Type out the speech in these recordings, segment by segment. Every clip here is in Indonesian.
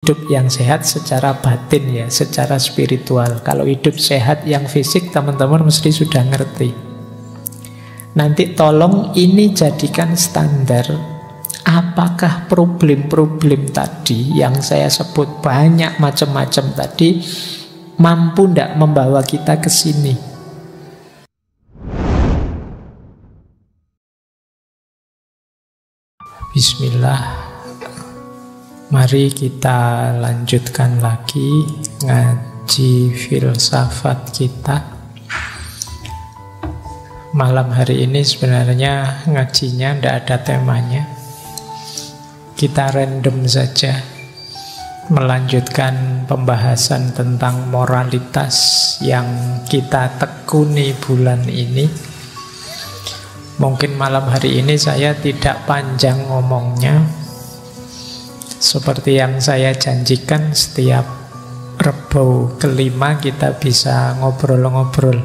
hidup yang sehat secara batin ya, secara spiritual. Kalau hidup sehat yang fisik, teman-teman mesti sudah ngerti. Nanti tolong ini jadikan standar. Apakah problem-problem tadi yang saya sebut banyak macam-macam tadi mampu tidak membawa kita ke sini? Bismillah. Mari kita lanjutkan lagi ngaji filsafat kita. Malam hari ini sebenarnya ngajinya tidak ada temanya. Kita random saja melanjutkan pembahasan tentang moralitas yang kita tekuni bulan ini. Mungkin malam hari ini saya tidak panjang ngomongnya. Seperti yang saya janjikan, setiap Rebo kelima kita bisa ngobrol-ngobrol.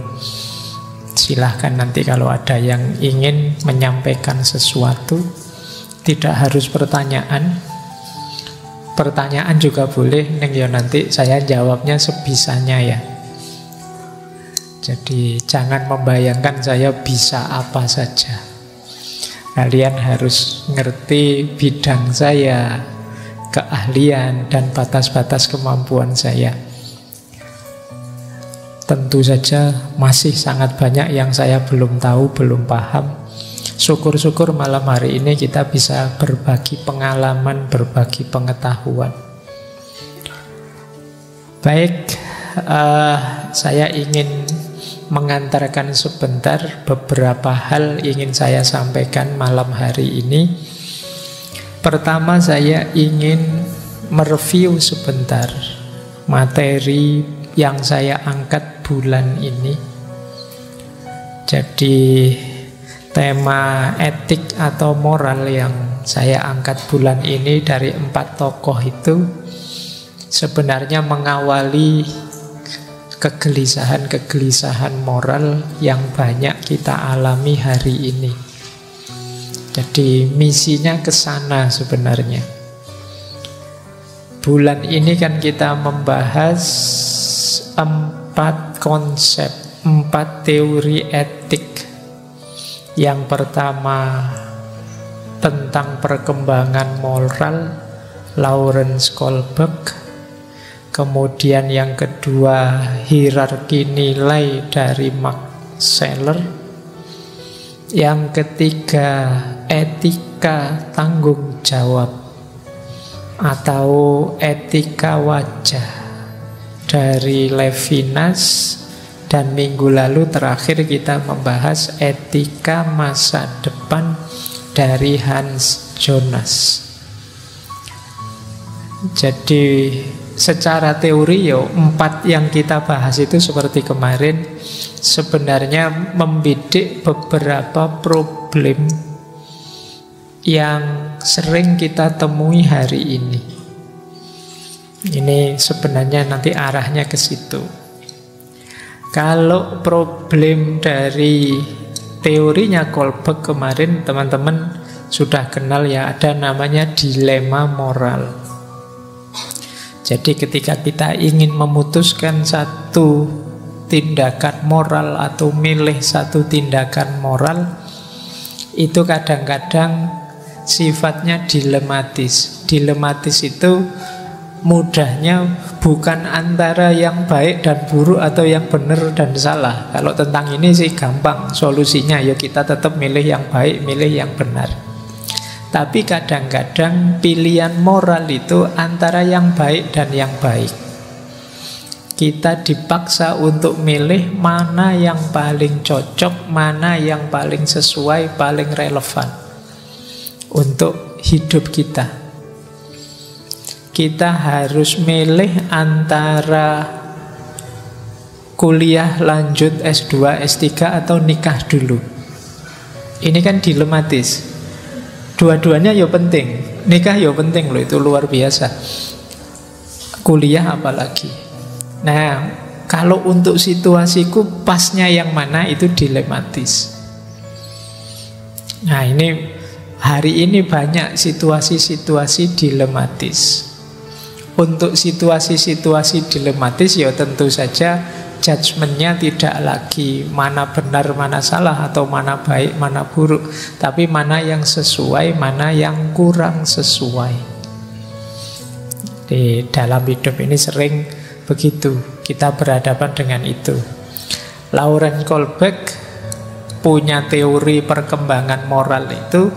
Silahkan nanti kalau ada yang ingin menyampaikan sesuatu, tidak harus pertanyaan. Pertanyaan juga boleh, Neng, ya nanti saya jawabnya sebisanya ya. Jadi jangan membayangkan saya bisa apa saja. Kalian harus ngerti bidang saya, keahlian dan batas-batas kemampuan saya. Tentu saja masih sangat banyak yang saya belum tahu, belum paham. Syukur-syukur malam hari ini kita bisa berbagi pengalaman, berbagi pengetahuan. Baik, saya ingin mengantarkan sebentar beberapa hal ingin saya sampaikan malam hari ini. Pertama, saya ingin mereview sebentar materi yang saya angkat bulan ini. Jadi tema etik atau moral yang saya angkat bulan ini dari 4 tokoh itu sebenarnya mengawali kegelisahan-kegelisahan moral yang banyak kita alami hari ini. Jadi misinya ke sana sebenarnya. Bulan ini kan kita membahas 4 konsep, 4 teori etik. Yang pertama tentang perkembangan moral, Lawrence Kohlberg. Kemudian yang kedua hierarki nilai dari Max Scheler. Yang ketiga etika tanggung jawab atau etika wajah dari Levinas. Dan minggu lalu terakhir kita membahas etika masa depan dari Hans Jonas. Jadi secara teori 4 yang kita bahas itu seperti kemarin sebenarnya membidik beberapa problem yang sering kita temui hari ini. Ini sebenarnya nanti arahnya ke situ. Kalau problem dari teorinya Kohlberg kemarin teman-teman sudah kenal ya, ada namanya dilema moral. Jadi ketika kita ingin memutuskan satu tindakan moral atau milih satu tindakan moral, itu kadang-kadang sifatnya dilematis. Dilematis itu mudahnya bukan antara yang baik dan buruk atau yang benar dan salah. Kalau tentang ini sih gampang solusinya, ya kita tetap milih yang baik, milih yang benar. Tapi kadang-kadang pilihan moral itu antara yang baik dan yang baik. Kita dipaksa untuk milih mana yang paling cocok, mana yang paling sesuai, paling relevan untuk hidup kita. Kita harus milih antara kuliah lanjut S2, S3 atau nikah dulu. Ini kan dilematis. Dua-duanya ya penting. Nikah ya penting loh, itu luar biasa. Kuliah apalagi. Nah, kalau untuk situasiku pasnya yang mana itu dilematis. Nah, ini hari ini banyak situasi-situasi dilematis. Untuk situasi-situasi dilematis ya tentu saja judgementnya tidak lagi mana benar, mana salah, atau mana baik, mana buruk, tapi mana yang sesuai, mana yang kurang sesuai. Di dalam hidup ini sering begitu, kita berhadapan dengan itu. Lauren Kohlbeck punya teori perkembangan moral itu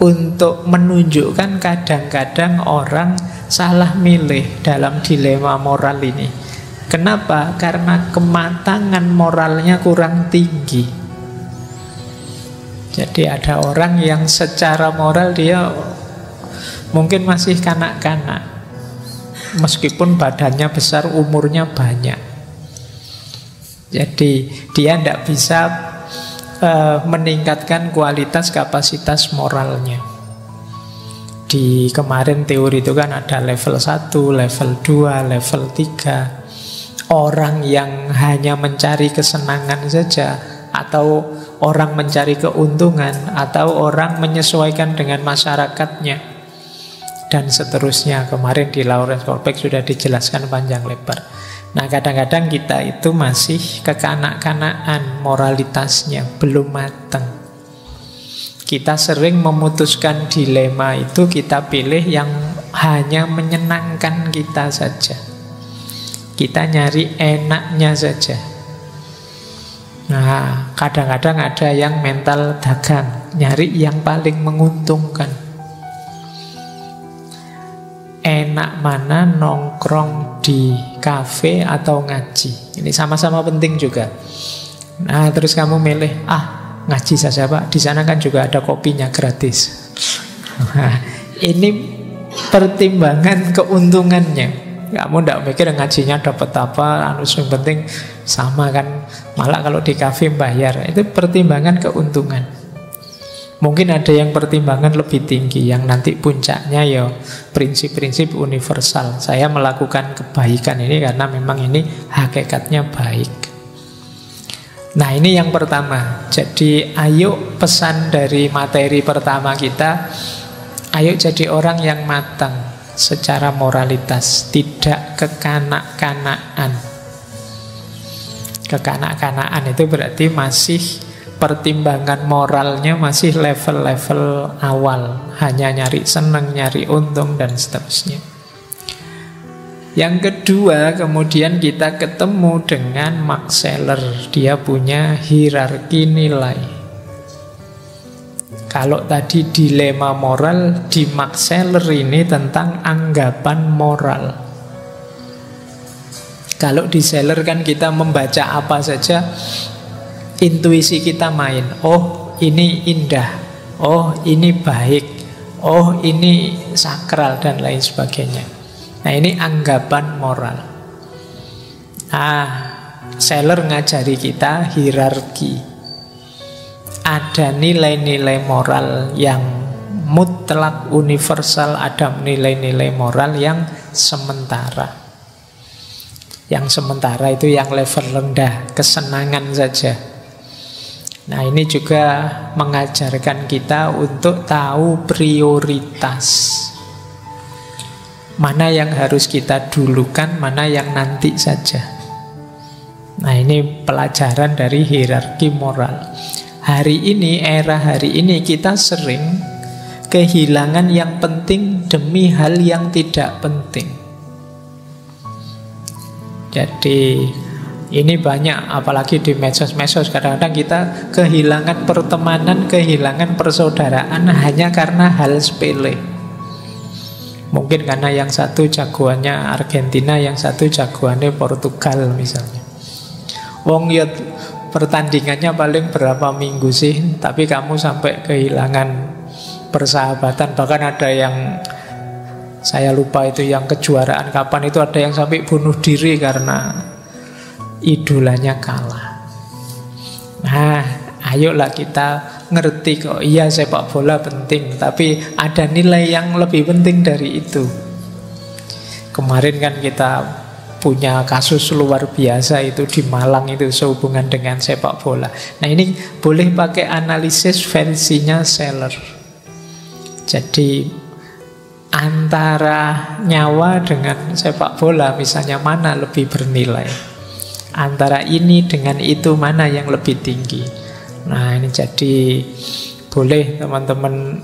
untuk menunjukkan kadang-kadang orang salah milih dalam dilema moral ini. Kenapa? Karena kematangan moralnya kurang tinggi. Jadi ada orang yang secara moral dia mungkin masih kanak-kanak, meskipun badannya besar, umurnya banyak. Jadi dia tidak bisa meningkatkan kualitas kapasitas moralnya. Di kemarin teori itu kan ada level 1, level 2, level 3. Orang yang hanya mencari kesenangan saja, atau orang mencari keuntungan, atau orang menyesuaikan dengan masyarakatnya, dan seterusnya. Kemarin di Lauren Kohlbeck sudah dijelaskan panjang lebar. Nah, kadang-kadang kita itu masih kekanak-kanakan moralitasnya, belum matang. Kita sering memutuskan dilema itu, kita pilih yang hanya menyenangkan kita saja. Kita nyari enaknya saja. Nah, kadang-kadang ada yang mental dagang, nyari yang paling menguntungkan. Enak mana nongkrong di kafe atau ngaji? Ini sama-sama penting juga. Nah, terus kamu milih, ngaji saja Pak, di sana kan juga ada kopinya gratis. Nah, ini pertimbangan keuntungannya. Kamu tidak mikir ngajinya dapat apa, yang penting sama kan. Malah kalau di kafe bayar, itu pertimbangan keuntungan. Mungkin ada yang pertimbangan lebih tinggi, yang nanti puncaknya ya prinsip-prinsip universal. Saya melakukan kebaikan ini karena memang ini hakikatnya baik. Nah, ini yang pertama. Jadi ayo, pesan dari materi pertama kita, ayo jadi orang yang matang secara moralitas, tidak kekanak-kanaan. Kekanak-kanaan itu berarti masih pertimbangan moralnya masih level-level awal, hanya nyari senang, nyari untung, dan seterusnya. Yang kedua, kemudian kita ketemu dengan Max Scheler. Dia punya hierarki nilai. Kalau tadi dilema moral, di Max Scheler ini tentang anggapan moral. Kalau di Scheler kan kita membaca apa saja, intuisi kita main. Oh, ini indah. Oh, ini baik. Oh, ini sakral, dan lain sebagainya. Nah, ini anggapan moral. Scheler ngajari kita hierarki. Ada nilai-nilai moral yang mutlak universal, ada nilai-nilai moral yang sementara. Yang sementara itu yang level rendah, kesenangan saja. Nah, ini juga mengajarkan kita untuk tahu prioritas. Mana yang harus kita dulukan, mana yang nanti saja. Nah, ini pelajaran dari hierarki moral. Hari ini, era hari ini, kita sering kehilangan yang penting demi hal yang tidak penting. Jadi ini banyak, apalagi di medsos-medsos, kadang-kadang kita kehilangan pertemanan, kehilangan persaudaraan hanya karena hal sepele. Mungkin karena yang satu jagoannya Argentina, yang satu jagoannya Portugal misalnya. Wong ya pertandingannya paling berapa minggu sih, tapi kamu sampai kehilangan persahabatan. Bahkan ada yang, saya lupa itu yang kejuaraan kapan itu, ada yang sampai bunuh diri karena idolanya kalah. Nah, ayolah kita ngerti kok, iya sepak bola penting, tapi ada nilai yang lebih penting dari itu. Kemarin kan kita punya kasus luar biasa itu di Malang, itu sehubungan dengan sepak bola. Nah, ini boleh pakai analisis versinya Scheler. Jadi antara nyawa dengan sepak bola misalnya mana lebih bernilai, antara ini dengan itu mana yang lebih tinggi. Nah ini jadi boleh teman-teman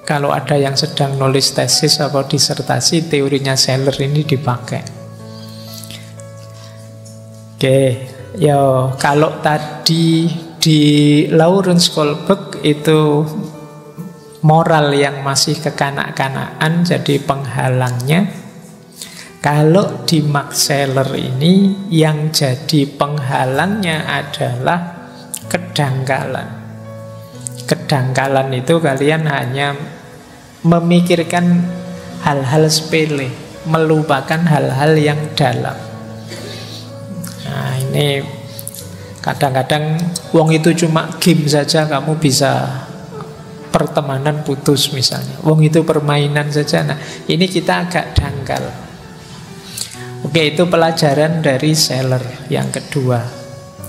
kalau ada yang sedang nulis tesis atau disertasi, teorinya Seller ini dipakai. Oke, ya kalau tadi di Lawrence Kohlberg itu moral yang masih kekanak-kanakan jadi penghalangnya. Kalau di Max Scheler ini yang jadi penghalangnya adalah kedangkalan. Kedangkalan itu kalian hanya memikirkan hal-hal sepele, melupakan hal-hal yang dalam. Nah ini kadang-kadang wong itu cuma game saja kamu bisa pertemanan putus misalnya. Wong itu permainan saja. Nah ini kita agak dangkal. Oke, itu pelajaran dari Scheler. Yang kedua,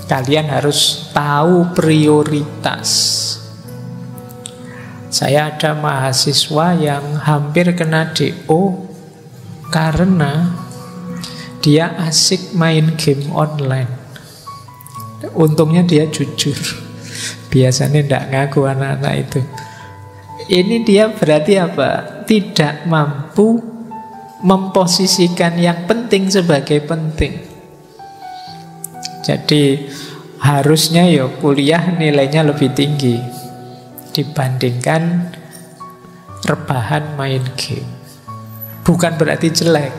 kalian harus tahu prioritas. Saya ada mahasiswa yang hampir kena DO karena dia asik main game online. Untungnya dia jujur. Biasanya tidak ngaku anak-anak itu. Ini dia berarti apa? Tidak mampu memposisikan yang penting sebagai penting. Jadi harusnya ya kuliah nilainya lebih tinggi dibandingkan rebahan main game. Bukan berarti jelek.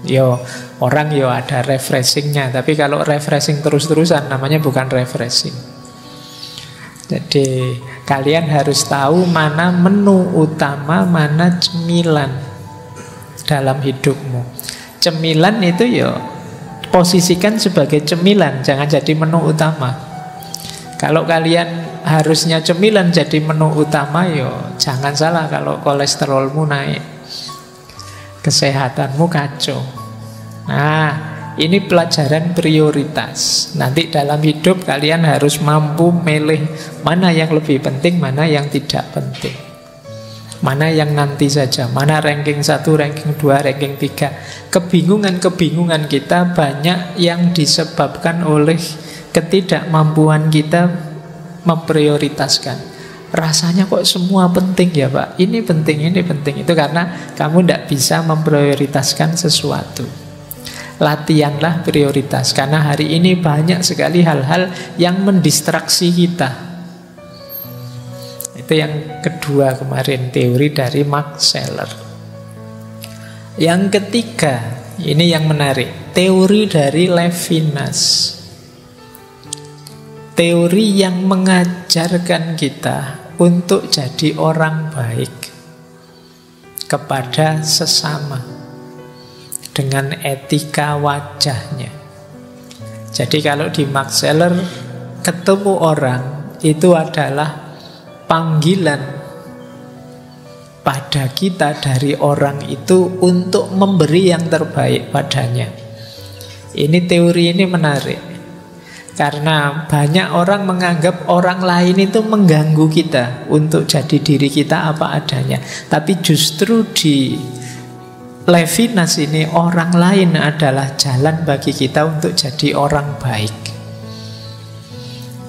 Yo orang yo ada refreshingnya, tapi kalau refreshing terus-terusan namanya bukan refreshing. Jadi kalian harus tahu mana menu utama, mana cemilan dalam hidupmu. Cemilan itu ya posisikan sebagai cemilan, jangan jadi menu utama. Kalau kalian harusnya cemilan jadi menu utama, ya jangan salah kalau kolesterolmu naik, kesehatanmu kacau. Nah, ini pelajaran prioritas. Nanti dalam hidup kalian harus mampu milih mana yang lebih penting, mana yang tidak penting, mana yang nanti saja, mana ranking 1, ranking 2, ranking 3. Kebingungan-kebingungan kita banyak yang disebabkan oleh ketidakmampuan kita memprioritaskan. Rasanya kok semua penting ya Pak, ini penting, ini penting. Itu karena kamu tidak bisa memprioritaskan sesuatu. Latihanlah prioritas, karena hari ini banyak sekali hal-hal yang mendistraksi kita. Itu yang kedua kemarin, teori dari Max Scheler. Yang ketiga, ini yang menarik, teori dari Levinas. Teori yang mengajarkan kita untuk jadi orang baik kepada sesama dengan etika wajahnya. Jadi kalau di Max Scheler ketemu orang itu adalah panggilan pada kita dari orang itu untuk memberi yang terbaik padanya. Ini teori ini menarik karena banyak orang menganggap orang lain itu mengganggu kita untuk jadi diri kita apa adanya. Tapi justru di Levinas ini orang lain adalah jalan bagi kita untuk jadi orang baik.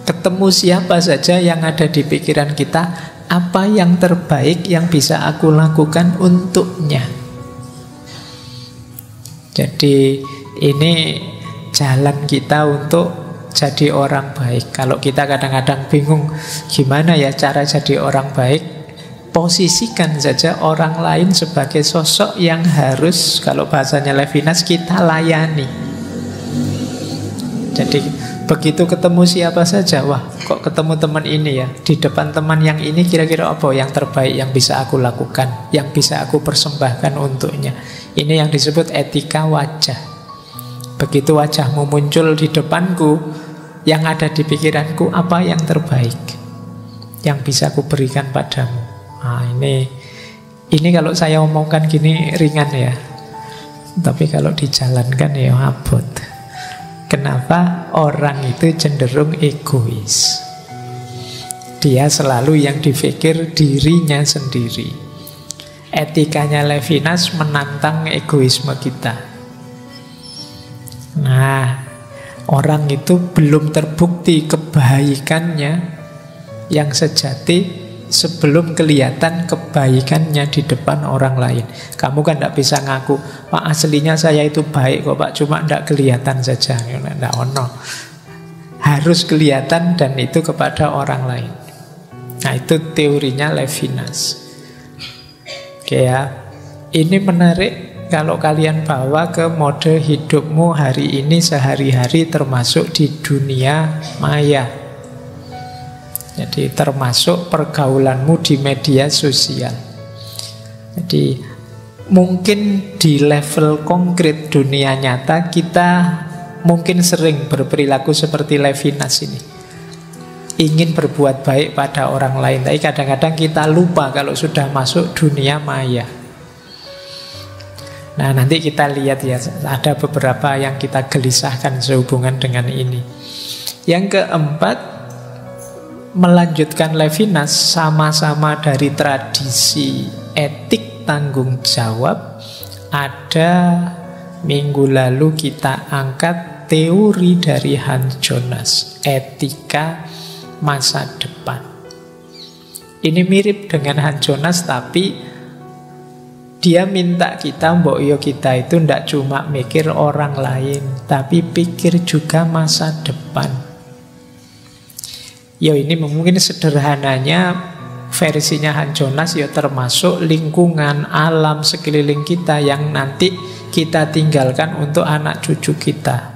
Ketemu siapa saja yang ada di pikiran kita, apa yang terbaik yang bisa aku lakukan untuknya. Jadi ini jalan kita untuk jadi orang baik. Kalau kita kadang-kadang bingung gimana ya cara jadi orang baik, posisikan saja orang lain sebagai sosok yang harus, kalau bahasanya Levinas, kita layani. Jadi begitu ketemu siapa saja, wah kok ketemu teman ini ya, di depan teman yang ini kira-kira apa yang terbaik yang bisa aku lakukan, yang bisa aku persembahkan untuknya. Ini yang disebut etika wajah. Begitu wajahmu muncul di depanku, yang ada di pikiranku apa yang terbaik yang bisa aku berikan padamu. Nah, ini kalau saya omongkan gini ringan ya, tapi kalau dijalankan ya abot. Kenapa orang itu cenderung egois? Dia selalu yang dipikir dirinya sendiri. Etikanya Levinas menantang egoisme kita. Nah, orang itu belum terbukti kebaikannya yang sejati sebelum kelihatan kebaikannya di depan orang lain. Kamu kan tidak bisa ngaku, Pak aslinya saya itu baik kok Pak, cuma tidak kelihatan saja. Tidak ono. Harus kelihatan dan itu kepada orang lain. Nah itu teorinya Levinas. Oke ya, ini menarik kalau kalian bawa ke mode hidupmu hari ini sehari-hari termasuk di dunia maya. Jadi termasuk pergaulanmu di media sosial. Jadi mungkin di level konkret dunia nyata kita mungkin sering berperilaku seperti Levinas ini. Ingin berbuat baik pada orang lain, tapi kadang-kadang kita lupa kalau sudah masuk dunia maya. Nah nanti kita lihat ya, ada beberapa yang kita gelisahkan sehubungan dengan ini. Yang keempat, melanjutkan Levinas, sama-sama dari tradisi etik tanggung jawab. Ada minggu lalu kita angkat teori dari Hans Jonas, etika masa depan. Ini mirip dengan Hans Jonas, tapi dia minta kita, mbok yo kita itu ndak cuma mikir orang lain, tapi pikir juga masa depan. Ya ini mungkin sederhananya versinya Hans Jonas ya termasuk lingkungan alam sekeliling kita yang nanti kita tinggalkan untuk anak cucu kita.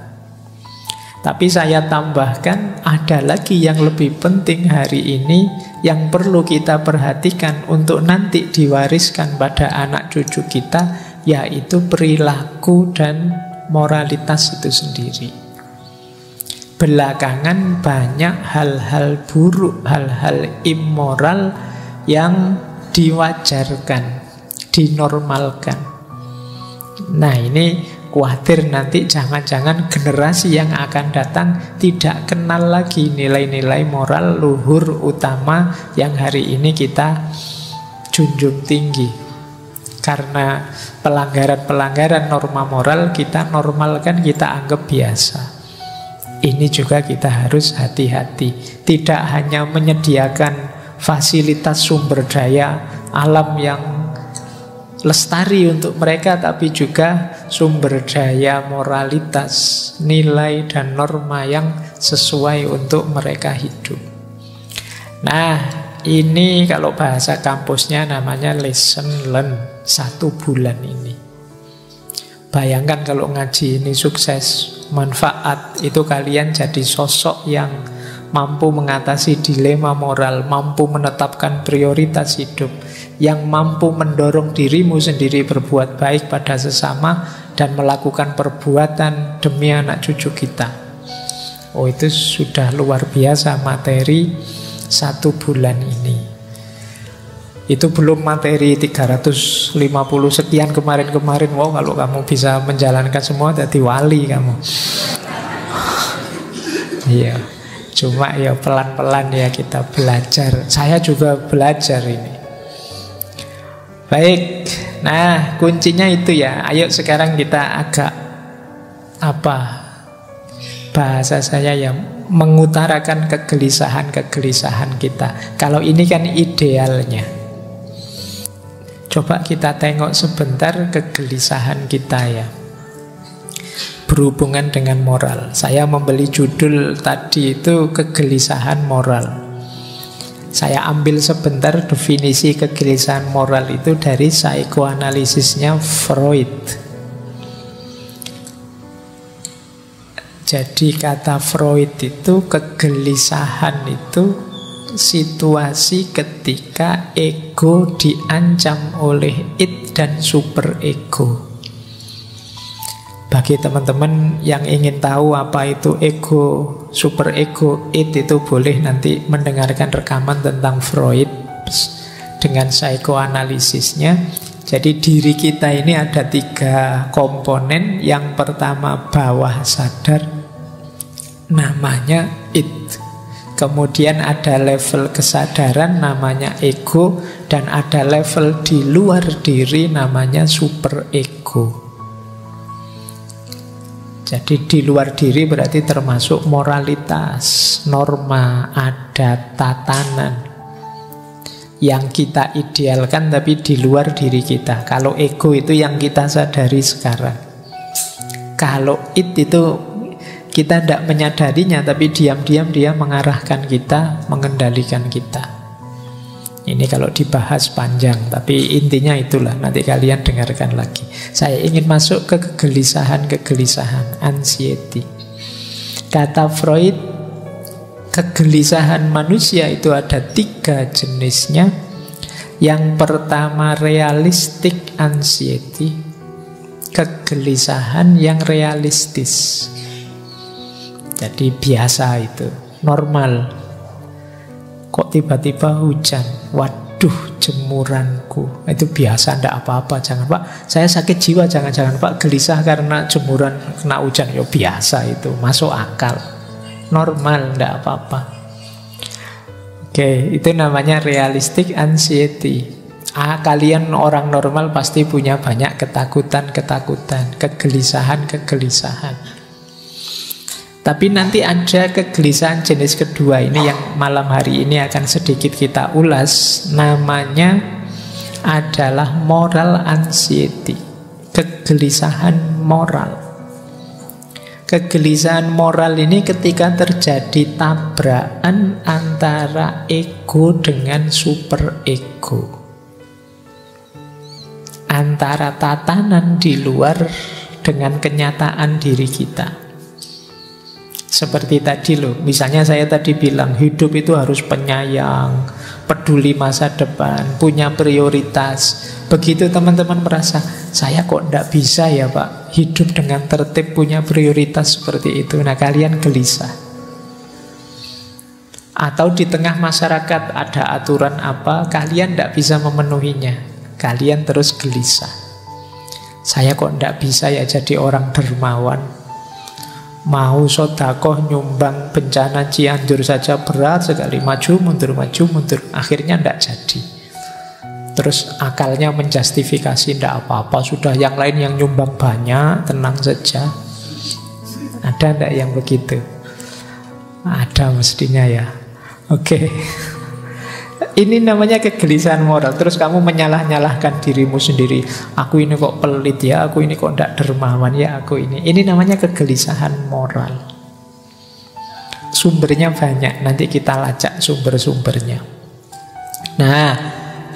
Tapi saya tambahkan ada lagi yang lebih penting hari ini yang perlu kita perhatikan untuk nanti diwariskan pada anak cucu kita, yaitu perilaku dan moralitas itu sendiri. Belakangan banyak hal-hal buruk, hal-hal immoral yang diwajarkan, dinormalkan. Nah ini khawatir nanti jangan-jangan generasi yang akan datang tidak kenal lagi nilai-nilai moral luhur utama yang hari ini kita junjung tinggi. Karena pelanggaran-pelanggaran norma moral kita normalkan, kita anggap biasa. Ini juga kita harus hati-hati. Tidak hanya menyediakan fasilitas sumber daya alam yang lestari untuk mereka, tapi juga sumber daya moralitas, nilai dan norma yang sesuai untuk mereka hidup. Nah, ini kalau bahasa kampusnya namanya lesson learn 1 bulan ini. Bayangkan kalau ngaji ini sukses, manfaat, itu kalian jadi sosok yang mampu mengatasi dilema moral, mampu menetapkan prioritas hidup, yang mampu mendorong dirimu sendiri berbuat baik pada sesama dan melakukan perbuatan demi anak cucu kita. Oh itu sudah luar biasa materi 1 bulan ini. Itu belum materi 350 sekian kemarin-kemarin. Wow, kalau kamu bisa menjalankan semua jadi wali kamu. Iya. Cuma ya pelan-pelan ya kita belajar. Saya juga belajar ini. Baik, nah kuncinya itu ya. Ayo sekarang kita agak bahasa saya ya, mengutarakan kegelisahan-kegelisahan kita. Kalau ini kan idealnya. Coba kita tengok sebentar kegelisahan kita ya, berhubungan dengan moral. Saya membeli judul tadi itu kegelisahan moral. Saya ambil sebentar definisi kegelisahan moral itu dari psikoanalisisnya Freud. Jadi kata Freud itu kegelisahan itu situasi ketika ego diancam oleh id dan superego. Bagi teman-teman yang ingin tahu apa itu ego, superego, id, itu boleh nanti mendengarkan rekaman tentang Freud dengan psikoanalisisnya. Jadi diri kita ini ada 3 komponen. Yang pertama bawah sadar, namanya id. Kemudian ada level kesadaran namanya ego, dan ada level di luar diri namanya super ego. Jadi di luar diri berarti termasuk moralitas, norma, adat, tatanan yang kita idealkan tapi di luar diri kita. Kalau ego itu yang kita sadari sekarang. Kalau itu kita tidak menyadarinya, tapi diam-diam dia mengarahkan kita, mengendalikan kita. Ini kalau dibahas panjang, tapi intinya itulah, nanti kalian dengarkan lagi. Saya ingin masuk ke kegelisahan, anxiety. Kata Freud, kegelisahan manusia itu ada 3 jenisnya. Yang pertama realistic anxiety, kegelisahan yang realistis. Jadi biasa itu, normal. Kok tiba-tiba hujan? Waduh, jemuranku. Itu biasa, tidak apa-apa. Jangan Pak, saya sakit jiwa. Jangan Pak, gelisah karena jemuran kena hujan. Ya biasa itu, masuk akal. Normal, tidak apa-apa. Oke, itu namanya realistic anxiety. Kalian orang normal pasti punya banyak ketakutan, kegelisahan. Tapi nanti ada kegelisahan jenis kedua, ini yang malam hari ini akan sedikit kita ulas. Namanya adalah moral anxiety, kegelisahan moral. Kegelisahan moral ini ketika terjadi tabrakan antara ego dengan super ego, antara tatanan di luar dengan kenyataan diri kita. Seperti tadi loh, misalnya saya tadi bilang hidup itu harus penyayang, peduli masa depan, punya prioritas. Begitu teman-teman merasa, saya kok tidak bisa ya Pak hidup dengan tertib, punya prioritas seperti itu. Nah kalian gelisah. Atau di tengah masyarakat ada aturan apa, kalian tidak bisa memenuhinya, kalian terus gelisah. Saya kok tidak bisa ya jadi orang dermawan. Mau sodakoh nyumbang bencana Cianjur saja berat sekali, maju mundur, akhirnya tidak jadi. Terus akalnya menjustifikasi, tidak apa-apa, sudah yang lain yang nyumbang banyak, tenang saja. Ada tidak yang begitu? Ada mestinya ya. Oke. Ini namanya kegelisahan moral. Terus kamu menyalah-nyalahkan dirimu sendiri. Aku ini kok pelit ya, aku ini kok tidak dermawan ya, aku ini. Ini namanya kegelisahan moral. Sumbernya banyak, nanti kita lacak sumber-sumbernya. Nah,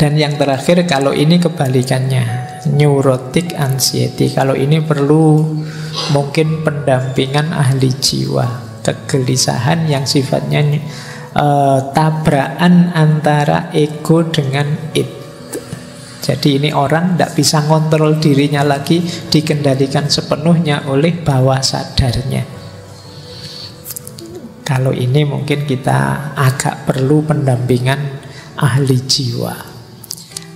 dan yang terakhir kalau ini kebalikannya, neurotic anxiety. Kalau ini perlu mungkin pendampingan ahli jiwa. Kegelisahan yang sifatnya tabrakan antara ego dengan id. Jadi ini orang tidak bisa ngontrol dirinya lagi, dikendalikan sepenuhnya oleh bawah sadarnya. Kalau ini mungkin kita agak perlu pendampingan ahli jiwa.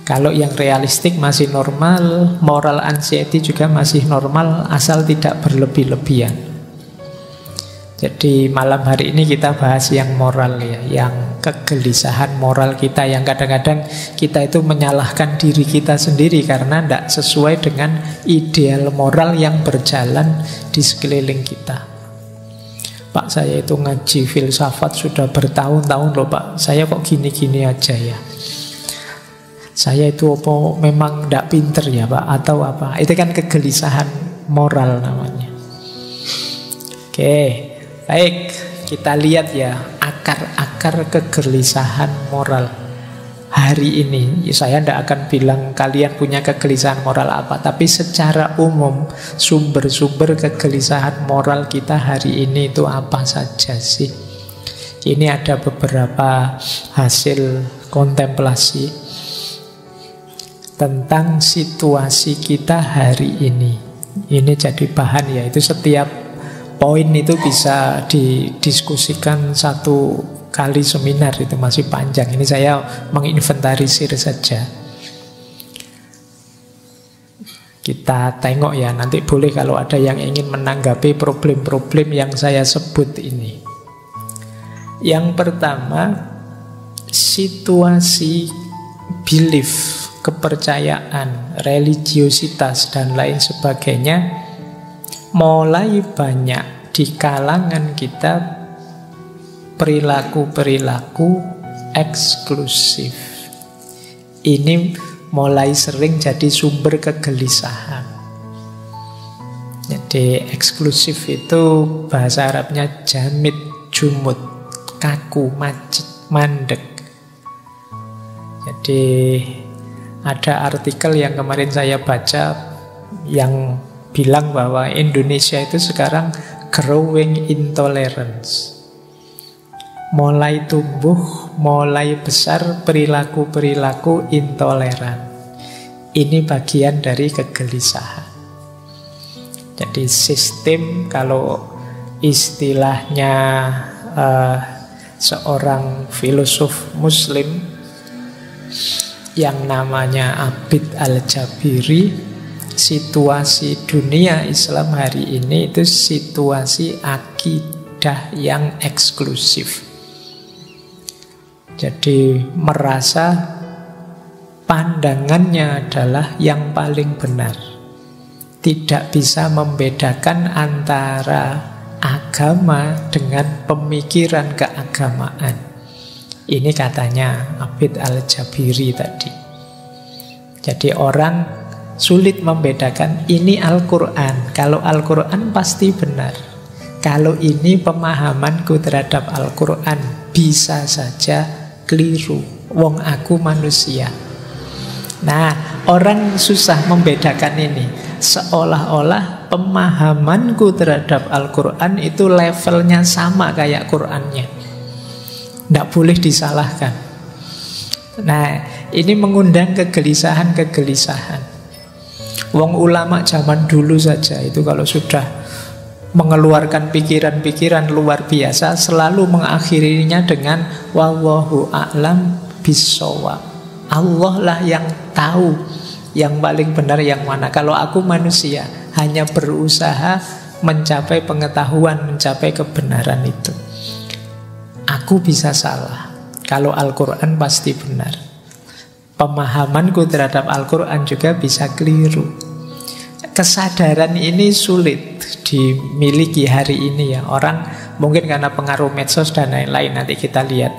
Kalau yang realistik masih normal, moral anxiety juga masih normal, asal tidak berlebih-lebihan. Jadi malam hari ini kita bahas yang moral ya, yang kegelisahan moral kita, yang kadang-kadang kita itu menyalahkan diri kita sendiri karena tidak sesuai dengan ideal moral yang berjalan di sekeliling kita. Pak, saya itu ngaji filsafat sudah bertahun-tahun loh Pak, saya kok gini-gini aja ya. Saya itu apa memang tidak pinter ya Pak, atau apa? Itu kan kegelisahan moral namanya. Oke. Baik, kita lihat ya akar-akar kegelisahan moral hari ini. Saya tidak akan bilang kalian punya kegelisahan moral apa, tapi secara umum sumber-sumber kegelisahan moral kita hari ini itu apa saja sih? Ini ada beberapa hasil kontemplasi tentang situasi kita hari ini. Ini jadi bahan ya, itu setiap poin itu bisa didiskusikan 1 kali seminar, itu masih panjang. Ini saya menginventarisir saja. Kita tengok ya, nanti boleh kalau ada yang ingin menanggapi problem-problem yang saya sebut ini. Yang pertama, situasi belief, kepercayaan, religiositas, dan lain sebagainya mulai banyak di kalangan kita perilaku-perilaku eksklusif. Ini mulai sering jadi sumber kegelisahan. Jadi eksklusif itu bahasa Arabnya jamid, jumud, kaku, macet, mandek. Jadi ada artikel yang kemarin saya baca yang bilang bahwa Indonesia itu sekarang growing intolerance. Mulai tumbuh, mulai besar perilaku-perilaku intoleran. Ini bagian dari kegelisahan. Jadi sistem, kalau istilahnya seorang filosof Muslim yang namanya Abid Al-Jabiri, situasi dunia Islam hari ini itu situasi akidah yang eksklusif. Jadi merasa pandangannya adalah yang paling benar. Tidak bisa membedakan antara agama dengan pemikiran keagamaan. Ini katanya Abid Al-Jabiri tadi. Jadi orang sulit membedakan ini Al-Quran. Kalau Al-Quran pasti benar. Kalau ini pemahamanku terhadap Al-Quran bisa saja keliru. Wong aku manusia. Nah, orang susah membedakan ini. Seolah-olah pemahamanku terhadap Al-Quran itu levelnya sama kayak Qurannya. Tidak boleh disalahkan. Nah, ini mengundang kegelisahan-kegelisahan. Wong ulama zaman dulu saja itu kalau sudah mengeluarkan pikiran-pikiran luar biasa, selalu mengakhirinya dengan wallahu a'lam bissawab. Allah lah yang tahu yang paling benar yang mana. Kalau aku manusia hanya berusaha mencapai pengetahuan, mencapai kebenaran itu. Aku bisa salah. Kalau Al-Quran pasti benar. Pemahamanku terhadap Al-Quran juga bisa keliru. Kesadaran ini sulit dimiliki hari ini ya. Orang mungkin karena pengaruh medsos dan lain-lain, nanti kita lihat,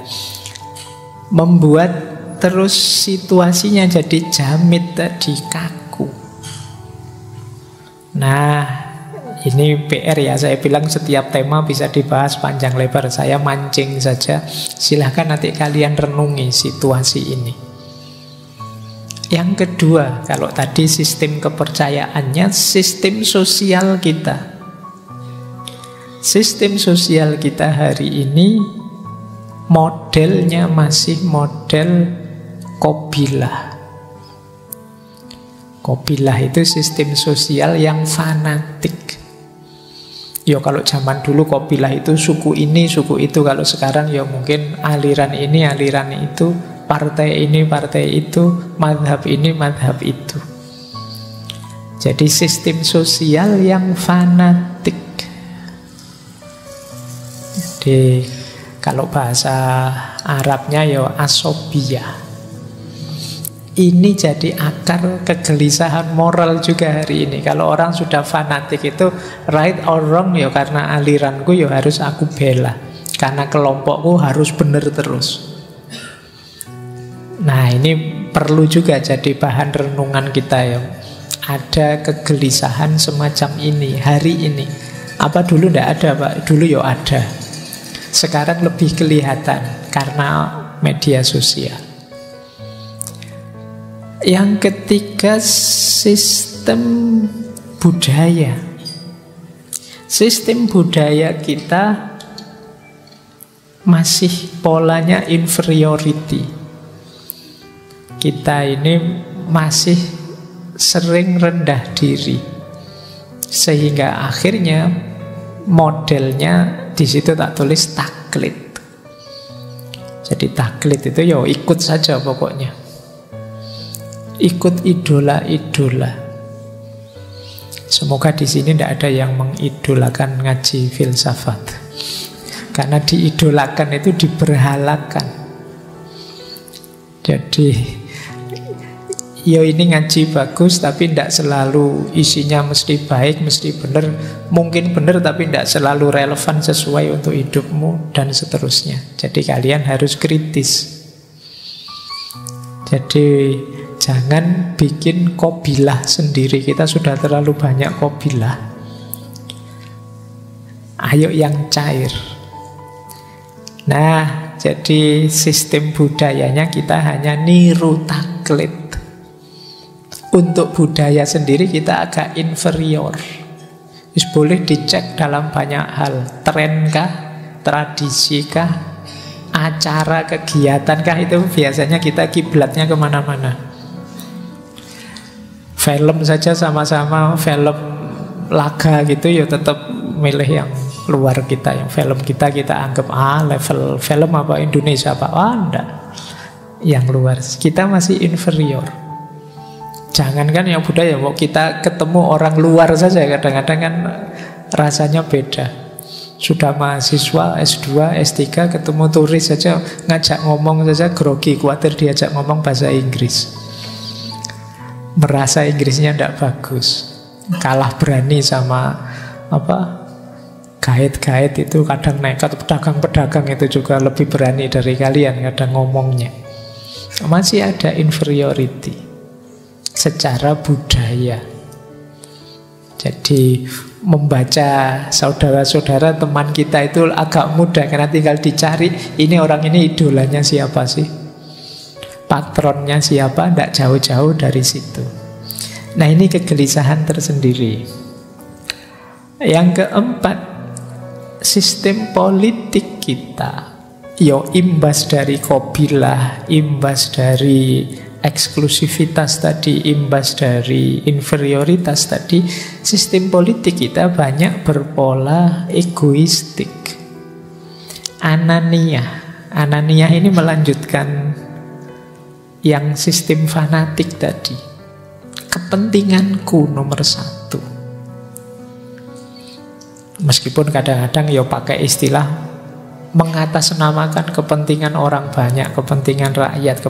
membuat terus situasinya jadi jamid tadi, kaku. Nah, ini PR ya. Saya bilang setiap tema bisa dibahas panjang lebar. Saya mancing saja. Silahkan nanti kalian renungi situasi ini. Yang kedua, kalau tadi sistem kepercayaannya, sistem sosial kita. Sistem sosial kita hari ini modelnya masih model Qabilah. Qabilah itu sistem sosial yang fanatik. Ya kalau zaman dulu Qabilah itu suku ini, suku itu. Kalau sekarang ya mungkin aliran ini, aliran itu, partai ini, partai itu, mazhab ini, mazhab itu. Jadi sistem sosial yang fanatik. Jadi kalau bahasa Arabnya ya asobiyah. Ini jadi akar kegelisahan moral juga hari ini. Kalau orang sudah fanatik itu right or wrong ya karena aliranku ya harus aku bela. Karena kelompokku harus benar terus. Nah ini perlu juga jadi bahan renungan kita ya. Ada kegelisahan semacam ini hari ini. Apa dulu tidak ada Pak? Dulu ya ada. Sekarang lebih kelihatan karena media sosial. Yang ketiga, sistem budaya. Sistem budaya kita masih polanya inferiority. Kita ini masih sering rendah diri. Sehingga akhirnya modelnya di situ tak tulis taklid. Jadi taklid itu ya ikut saja pokoknya. Ikut idola-idola. Semoga di sini tidak ada yang mengidolakan ngaji filsafat. Karena diidolakan itu diberhalakan. Jadi ya ini ngaji bagus, tapi tidak selalu isinya mesti baik, mesti benar. Mungkin benar tapi tidak selalu relevan sesuai untuk hidupmu, dan seterusnya. Jadi kalian harus kritis. Jadi jangan bikin qobilah sendiri. Kita sudah terlalu banyak qobilah. Ayo yang cair. Nah, jadi sistem budayanya kita hanya niru taklid. Untuk budaya sendiri kita agak inferior. Boleh dicek dalam banyak hal. Tren kah? Tradisi kah? Acara, kegiatan kah? Itu biasanya kita kiblatnya kemana-mana. Film saja sama-sama film laga gitu, ya tetap milih yang luar kita. Yang film kita anggap level film apa Indonesia apa? Enggak. Yang luar. Kita masih inferior. Jangankan yang budaya, mau kita ketemu orang luar saja kadang-kadang kan rasanya beda. Sudah mahasiswa S2, S3 ketemu turis saja, ngajak ngomong saja grogi, khawatir diajak ngomong bahasa Inggris. Merasa Inggrisnya tidak bagus. Kalah berani sama guide-guide itu kadang nekat. Pedagang-pedagang itu juga lebih berani dari kalian kadang ngomongnya. Masih ada inferiority secara budaya. Jadi membaca saudara-saudara teman kita itu agak mudah, karena tinggal dicari ini orang ini idolanya siapa sih, patronnya siapa, tidak jauh-jauh dari situ. Nah, ini kegelisahan tersendiri. Yang keempat, sistem politik kita imbas dari qobilah, imbas dari eksklusivitas tadi, imbas dari inferioritas tadi. Sistem politik kita banyak berpola egoistik, anania ini melanjutkan yang sistem fanatik tadi. Kepentinganku nomor satu. Meskipun kadang-kadang pakai istilah mengatasnamakan kepentingan orang banyak, kepentingan rakyat,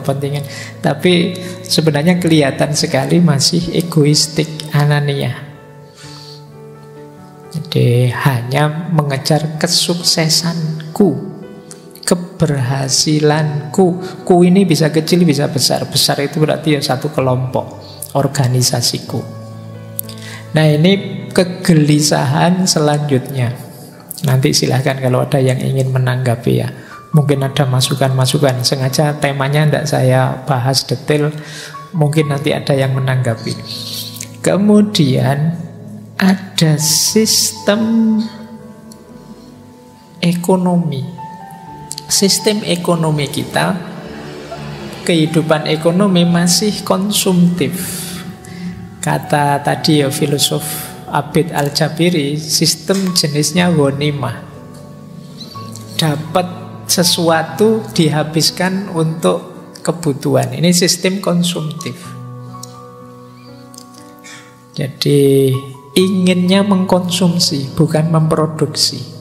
tapi sebenarnya kelihatan sekali masih egoistik, anania. Jadi hanya mengejar kesuksesanku, keberhasilanku. Ku ini bisa kecil, bisa besar. Besar itu berarti satu kelompok, organisasiku. Nah, ini kegelisahan selanjutnya. Nanti silahkan kalau ada yang ingin menanggapi ya. Mungkin ada masukan-masukan. Sengaja temanya tidak saya bahas detail. Mungkin nanti ada yang menanggapi. Kemudian ada sistem ekonomi. Sistem ekonomi kita, kehidupan ekonomi masih konsumtif. Kata tadi filosof Abid Al-Jabiri, sistem jenisnya ghanimah. Dapat sesuatu dihabiskan untuk kebutuhan. Ini sistem konsumtif. Jadi inginnya mengkonsumsi, bukan memproduksi.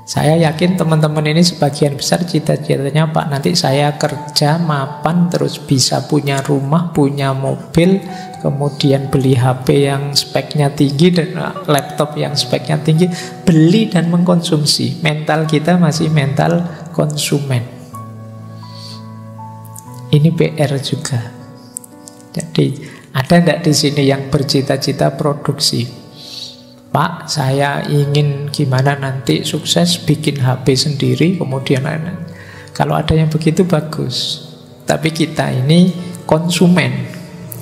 Saya yakin teman-teman ini sebagian besar cita-citanya, Pak, nanti saya kerja, mapan, terus bisa punya rumah, punya mobil, kemudian beli HP yang speknya tinggi dan laptop yang speknya tinggi, beli dan mengkonsumsi. Mental kita masih mental konsumen. Ini PR juga. Jadi ada enggak di sini yang bercita-cita produksi? Pak, saya ingin gimana nanti sukses bikin HP sendiri, kemudian kalau ada yang begitu bagus. Tapi kita ini konsumen.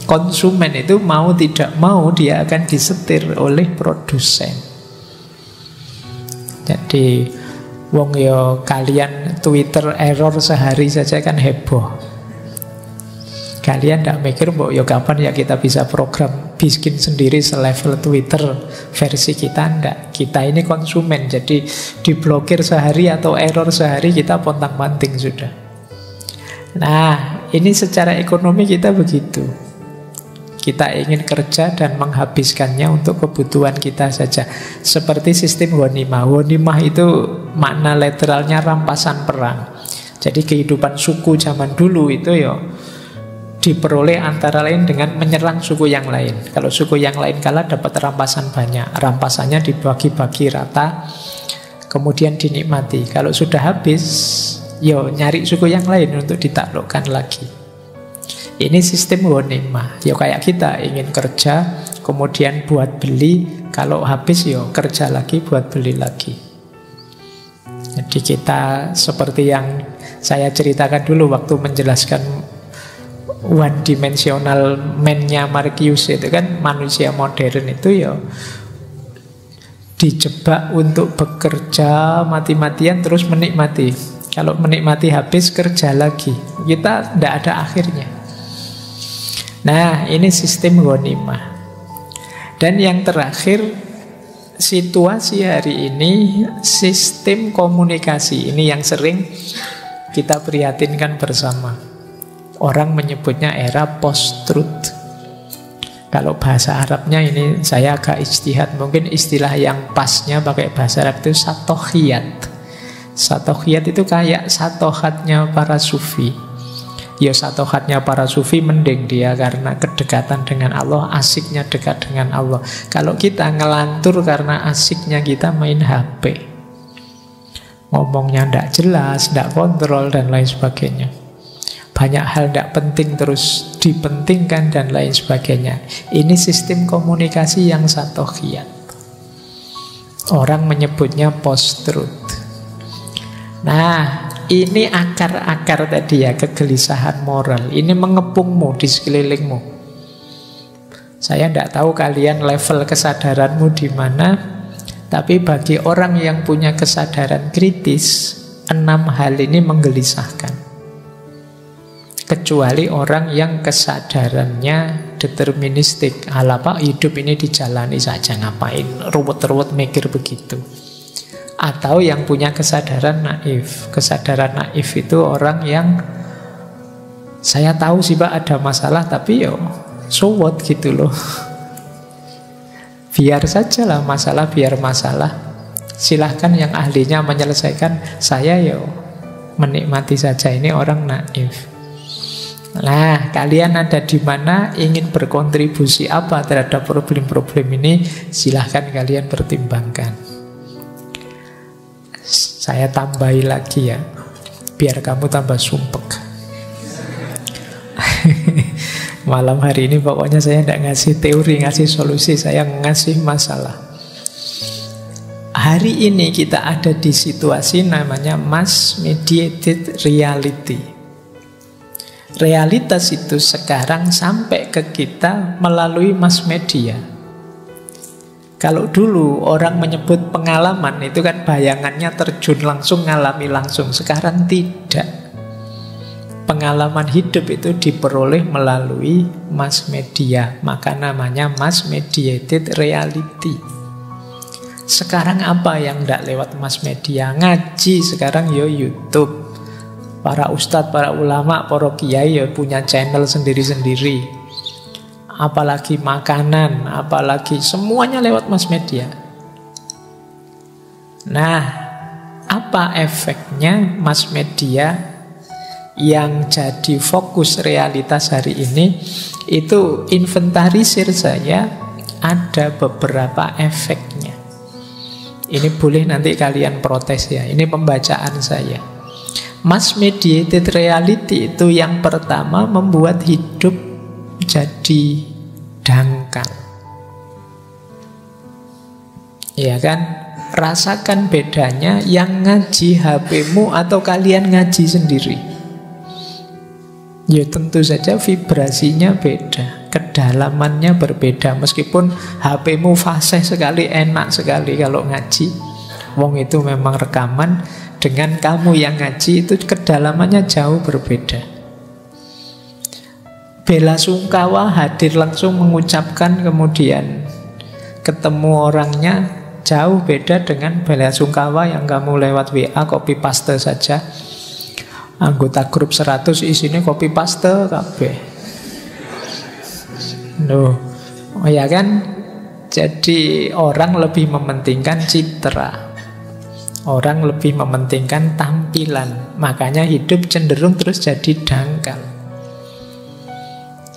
Konsumen itu mau tidak mau dia akan disetir oleh produsen. Jadi wong kalian Twitter error sehari saja kan heboh. Kalian tidak mikir kapan kita bisa program bikin sendiri selevel Twitter versi kita. Enggak. Kita ini konsumen, jadi diblokir sehari atau error sehari kita pontang-panting sudah. Nah, ini secara ekonomi kita begitu. Kita ingin kerja dan menghabiskannya untuk kebutuhan kita saja. Seperti sistem ghanimah. Ghanimah itu makna literalnya rampasan perang. Jadi kehidupan suku zaman dulu itu ya diperoleh antara lain dengan menyerang suku yang lain. Kalau suku yang lain kalah dapat rampasan banyak. Rampasannya dibagi-bagi rata, kemudian dinikmati. Kalau sudah habis, yo nyari suku yang lain untuk ditaklukkan lagi. Ini sistem ghanimah. Ya kayak kita ingin kerja, kemudian buat beli, kalau habis yo kerja lagi buat beli lagi. Jadi kita seperti yang saya ceritakan dulu waktu menjelaskan one dimensional man-nya Marcuse itu kan, manusia modern itu ya dijebak untuk bekerja mati-matian terus menikmati. Kalau menikmati habis kerja lagi. Kita tidak ada akhirnya. Nah, ini sistem ghanimah. Dan yang terakhir, situasi hari ini sistem komunikasi. Ini yang sering kita prihatinkan bersama. Orang menyebutnya era post-truth. Kalau bahasa Arabnya ini saya agak ijtihad. Mungkin istilah yang pasnya pakai bahasa Arab itu satohiyat. Satohiyat itu kayak satohatnya para sufi. Ya satohatnya para sufi mending dia karena kedekatan dengan Allah, asiknya dekat dengan Allah. Kalau kita ngelantur karena asiknya kita main HP, ngomongnya tidak jelas, tidak kontrol dan lain sebagainya. Banyak hal tidak penting terus dipentingkan dan lain sebagainya. Ini sistem komunikasi yang satohiyat. Orang menyebutnya post-truth. Nah, ini akar-akar tadi ya, kegelisahan moral. Ini mengepungmu di sekelilingmu. Saya tidak tahu kalian level kesadaranmu di mana, tapi bagi orang yang punya kesadaran kritis, 6 hal ini menggelisahkan. Kecuali orang yang kesadarannya deterministik. Apa hidup ini dijalani saja, ngapain ruwet-ruwet mikir begitu. Atau yang punya kesadaran naif. Kesadaran naif itu orang yang saya tahu sih Pak ada masalah, tapi yo so what gitu loh. Biar saja lah masalah, biar masalah. Silahkan yang ahlinya menyelesaikan, saya yo menikmati saja. Ini orang naif. Nah, kalian ada di mana, ingin berkontribusi apa terhadap problem-problem ini, silahkan kalian pertimbangkan. Saya tambahi lagi ya, biar kamu tambah sumpek. Malam hari ini pokoknya saya tidak ngasih teori, ngasih solusi, saya ngasih masalah. Hari ini kita ada di situasi namanya mass mediated reality. Realitas itu sekarang sampai ke kita melalui mass media. Kalau dulu orang menyebut pengalaman itu kan bayangannya terjun langsung, ngalami langsung. Sekarang tidak. Pengalaman hidup itu diperoleh melalui mass media. Maka namanya mass mediated reality. Sekarang apa yang tidak lewat mass media? Ngaji sekarang yo YouTube. Para ustadz, para ulama, para kiai yo punya channel sendiri-sendiri. Apalagi makanan, apalagi semuanya lewat mass media. Nah, apa efeknya mass media yang jadi fokus realitas hari ini? Itu inventarisir saya, ada beberapa efeknya. Ini boleh nanti kalian protes ya, ini pembacaan saya. Mass mediated reality itu yang pertama membuat hidup jadi dangkal. Ya kan? Rasakan bedanya yang ngaji HP-mu atau kalian ngaji sendiri. Ya tentu saja vibrasinya beda, kedalamannya berbeda. Meskipun HP-mu fasih sekali, enak sekali kalau ngaji. Wong itu memang rekaman. Dengan kamu yang ngaji itu kedalamannya jauh berbeda. Bela sungkawa hadir langsung mengucapkan, kemudian ketemu orangnya jauh beda dengan bela sungkawa yang kamu lewat WA copy paste saja. Anggota grup 100 isinya copy paste kabeh. Loh, oh ya kan? Jadi orang lebih mementingkan citra. Orang lebih mementingkan tampilan. Makanya hidup cenderung terus jadi dangkal.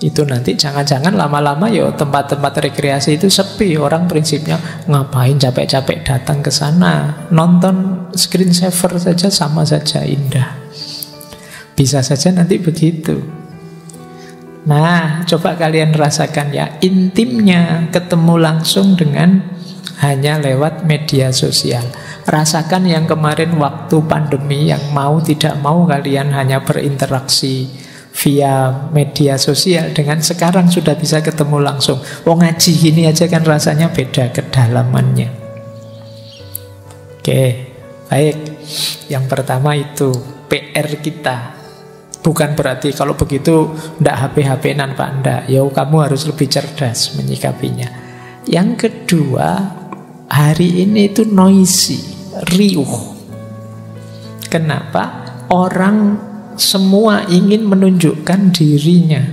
Itu nanti jangan-jangan lama-lama ya tempat-tempat rekreasi itu sepi. Orang prinsipnya ngapain capek-capek datang ke sana. Nonton screensaver saja sama saja indah. Bisa saja nanti begitu. Nah, coba kalian rasakan ya, intimnya ketemu langsung dengan hanya lewat media sosial. Rasakan yang kemarin waktu pandemi, yang mau tidak mau kalian hanya berinteraksi via media sosial, dengan sekarang sudah bisa ketemu langsung. Ngaji gini aja kan rasanya beda kedalamannya. Oke, baik. Yang pertama itu PR kita. Bukan berarti kalau begitu ndak HP-HP-nan Pak, ndak. Ya kamu harus lebih cerdas menyikapinya. Yang kedua, hari ini itu noisy, riuh. Kenapa? Orang semua ingin menunjukkan dirinya.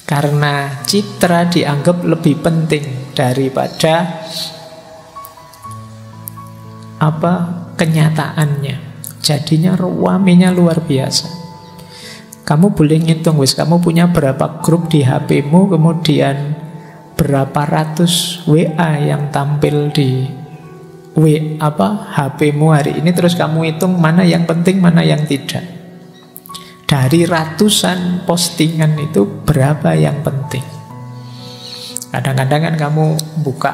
Karena citra dianggap lebih penting daripada kenyataannya. Jadinya ruamenya luar biasa. Kamu boleh ngitung, kamu punya berapa grup di HP-mu, kemudian berapa ratus WA yang tampil di HP-mu hari ini, terus kamu hitung mana yang penting, mana yang tidak. Dari ratusan postingan itu berapa yang penting? Kadang-kadang kan kamu buka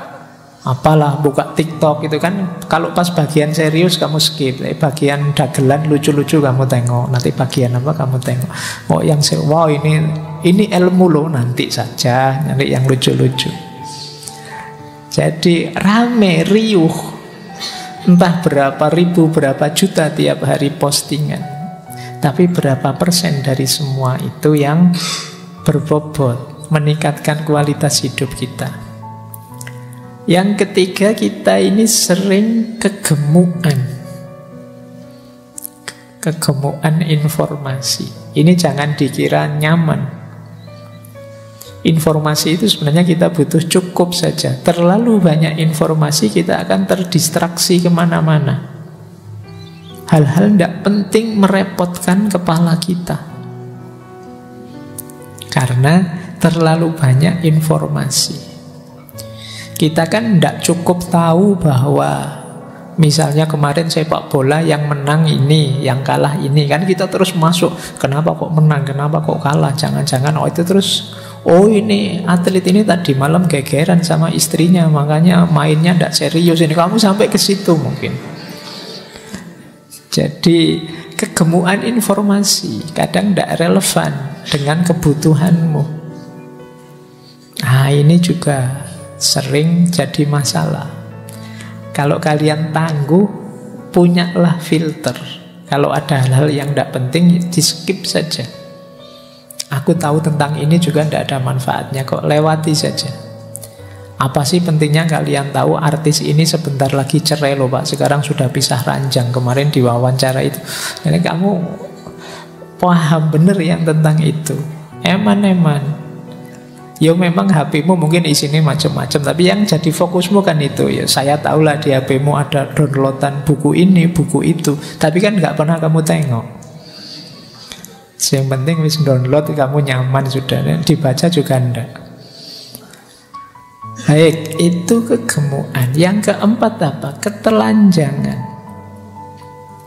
TikTok itu kan, kalau pas bagian serius kamu skip, bagian dagelan lucu-lucu kamu tengok, nanti bagian apa kamu tengok. Wow ini ilmu loh, nanti saja nanti yang lucu-lucu. Jadi rame, riuh, entah berapa ribu, berapa juta tiap hari postingan. Tapi berapa persen dari semua itu yang berbobot meningkatkan kualitas hidup kita? Yang ketiga, kita ini sering kegemukan informasi. Ini jangan dikira nyaman. Informasi itu sebenarnya kita butuh cukup saja. Terlalu banyak informasi, kita akan terdistraksi kemana-mana. Hal-hal tidak penting merepotkan kepala kita. Karena terlalu banyak informasi. Kita kan tidak cukup tahu bahwa misalnya kemarin sepak bola yang menang ini, yang kalah ini. Kan kita terus masuk, kenapa kok menang, kenapa kok kalah. Jangan-jangan ini atlet ini tadi malam gegeran sama istrinya, makanya mainnya tidak serius. Ini kamu sampai ke situ mungkin. Jadi kegemukan informasi kadang tidak relevan dengan kebutuhanmu. Nah, ini juga sering jadi masalah. Kalau kalian tangguh, punyalah filter. Kalau ada hal-hal yang tidak penting, di skip saja. Aku tahu tentang ini juga tidak ada manfaatnya kok, lewati saja. Apa sih pentingnya kalian tahu artis ini sebentar lagi cerai loh Pak, sekarang sudah pisah ranjang, kemarin di wawancara itu. Jadi kamu paham bener yang tentang itu. Eman-eman. Ya memang HP-mu mungkin isinya macam-macam, tapi yang jadi fokusmu kan itu. Ya saya tahulah di HP-mu ada downloadan buku ini, buku itu, tapi kan nggak pernah kamu tengok. Yang penting wis download, kamu nyaman sudah, dibaca juga enggak. Baik, itu kegemukan. Yang keempat apa? Ketelanjangan.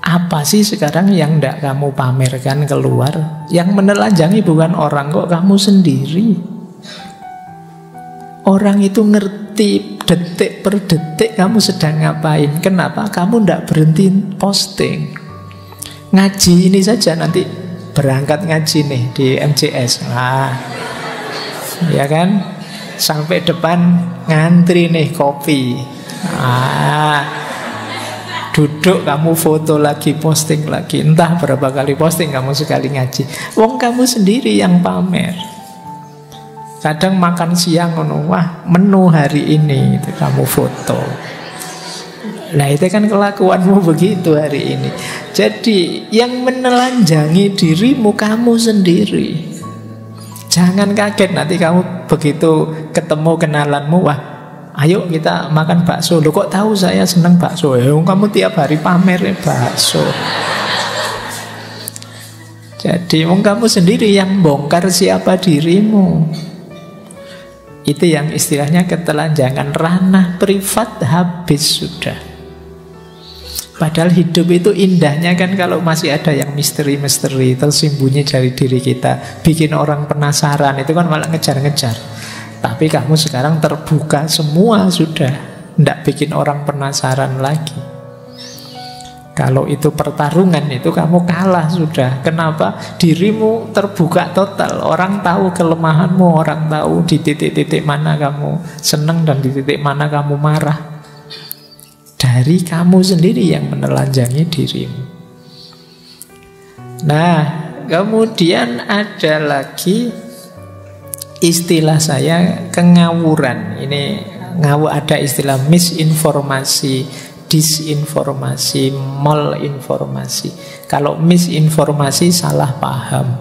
Apa sih sekarang yang enggak kamu pamerkan keluar? Yang menelanjangi bukan orang kok, kamu sendiri. Orang itu ngerti detik per detik kamu sedang ngapain. Kenapa? Kamu tidak berhenti posting. Ngaji ini saja, nanti berangkat ngaji nih di MCS. Nah, ya kan? Sampai depan ngantri nih kopi. Duduk kamu foto lagi, posting lagi. Entah berapa kali posting kamu sekali ngaji. Wong kamu sendiri yang pamer. Kadang makan siang, wah menu hari ini itu kamu foto. Nah itu kan kelakuanmu begitu hari ini. Jadi yang menelanjangi dirimu kamu sendiri. Jangan kaget nanti kamu begitu ketemu kenalanmu, wah ayo kita makan bakso. Loh kok tahu saya seneng bakso? Kamu tiap hari pamer bakso. Jadi kamu sendiri yang bongkar siapa dirimu. Itu yang istilahnya ketelanjangan. Ranah privat habis sudah. Padahal hidup itu indahnya kan kalau masih ada yang misteri-misteri tersembunyi dari diri kita, bikin orang penasaran, itu kan malah ngejar-ngejar. Tapi kamu sekarang terbuka semua sudah, tidak bikin orang penasaran lagi. Kalau itu pertarungan, itu kamu kalah sudah. Kenapa? Dirimu terbuka total. Orang tahu kelemahanmu, orang tahu di titik-titik mana kamu senang dan di titik mana kamu marah. Dari kamu sendiri yang menelanjangi dirimu. Nah, kemudian ada lagi istilah saya kengawuran. Ini ada istilah misinformasi, disinformasi, malinformasi. Kalau misinformasi salah paham.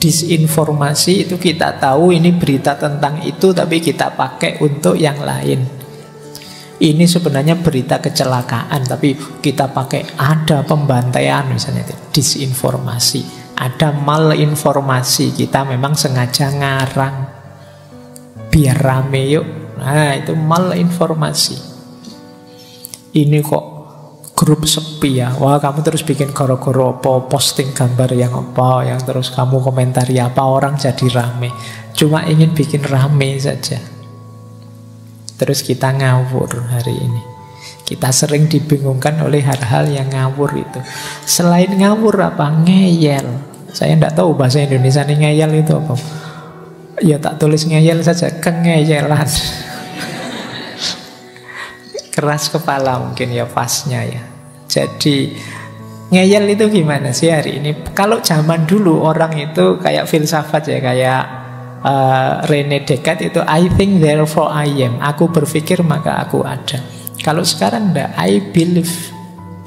Disinformasi itu kita tahu ini berita tentang itu, tapi kita pakai untuk yang lain. Ini sebenarnya berita kecelakaan, tapi kita pakai ada pembantaian misalnya itu. Disinformasi. Ada malinformasi, kita memang sengaja ngarang biar rame yuk. Nah itu malinformasi. Ini kok grup sepi ya, wah kamu terus bikin goro-goro apa, posting gambar yang apa, yang terus kamu komentari apa, orang jadi rame. Cuma ingin bikin rame saja. Terus kita ngawur hari ini. Kita sering dibingungkan oleh hal-hal yang ngawur itu. Selain ngawur apa? Ngeyel. Saya tidak tahu bahasa Indonesia ini ngeyel itu apa. Ya tak tulis ngeyel saja, kengeyelan. Keras kepala mungkin ya pasnya ya. Jadi ngeyel itu gimana sih hari ini? Kalau zaman dulu orang itu kayak filsafat ya, kayak René Descartes itu I think therefore I am. Aku berpikir maka aku ada. Kalau sekarang enggak, I believe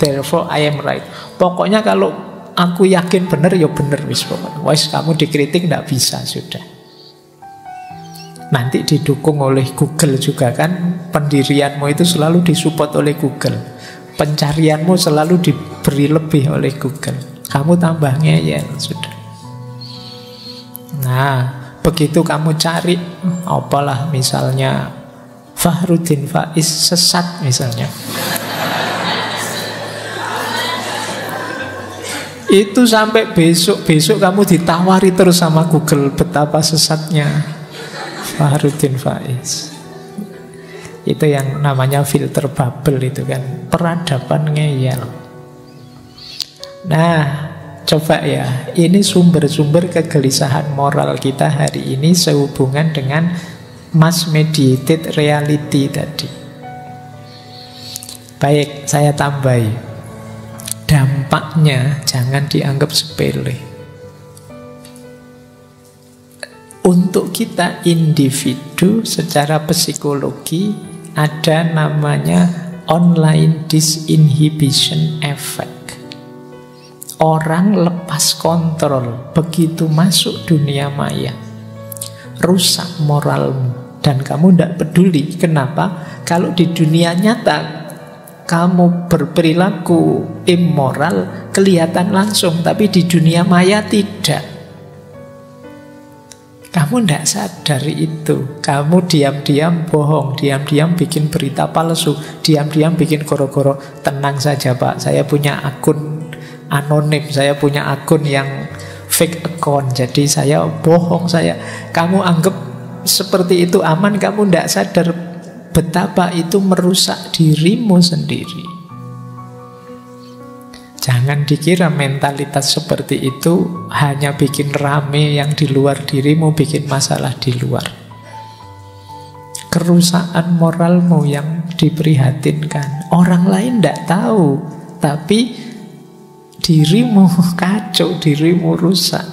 therefore I am right. Pokoknya kalau aku yakin benar ya benar wis pokoknya. Wis kamu dikritik enggak bisa sudah. Nanti didukung oleh Google juga kan. Pendirianmu itu selalu disupport oleh Google. Pencarianmu selalu diberi lebih oleh Google. Kamu tambah ngeyel sudah. Nah, begitu kamu cari apalah misalnya Fakhruddin Faiz sesat misalnya. Itu sampai besok kamu ditawari terus sama Google betapa sesatnya Fakhruddin Faiz. Itu yang namanya filter bubble itu kan, peradaban ngeyel. Nah, coba ya, ini sumber-sumber kegelisahan moral kita hari ini sehubungan dengan mass mediated reality tadi. Baik, saya tambahi. Dampaknya jangan dianggap sepele. Untuk kita individu secara psikologi ada namanya online disinhibition effect. Orang lepas kontrol begitu masuk dunia maya, rusak moralmu dan kamu tidak peduli. Kenapa? Kalau di dunia nyata kamu berperilaku immoral kelihatan langsung, tapi di dunia maya tidak. Kamu tidak sadar itu. Kamu diam-diam bohong, diam-diam bikin berita palsu, diam-diam bikin goro-goro. Tenang saja Pak, saya punya akun anonim, saya punya akun yang fake account, jadi saya bohong saya. Kamu anggap seperti itu aman, kamu tidak sadar betapa itu merusak dirimu sendiri. Jangan dikira mentalitas seperti itu hanya bikin rame yang di luar dirimu, bikin masalah di luar. Kerusakan moralmu yang diprihatinkan. Orang lain tidak tahu, tapi dirimu kacau, dirimu rusak.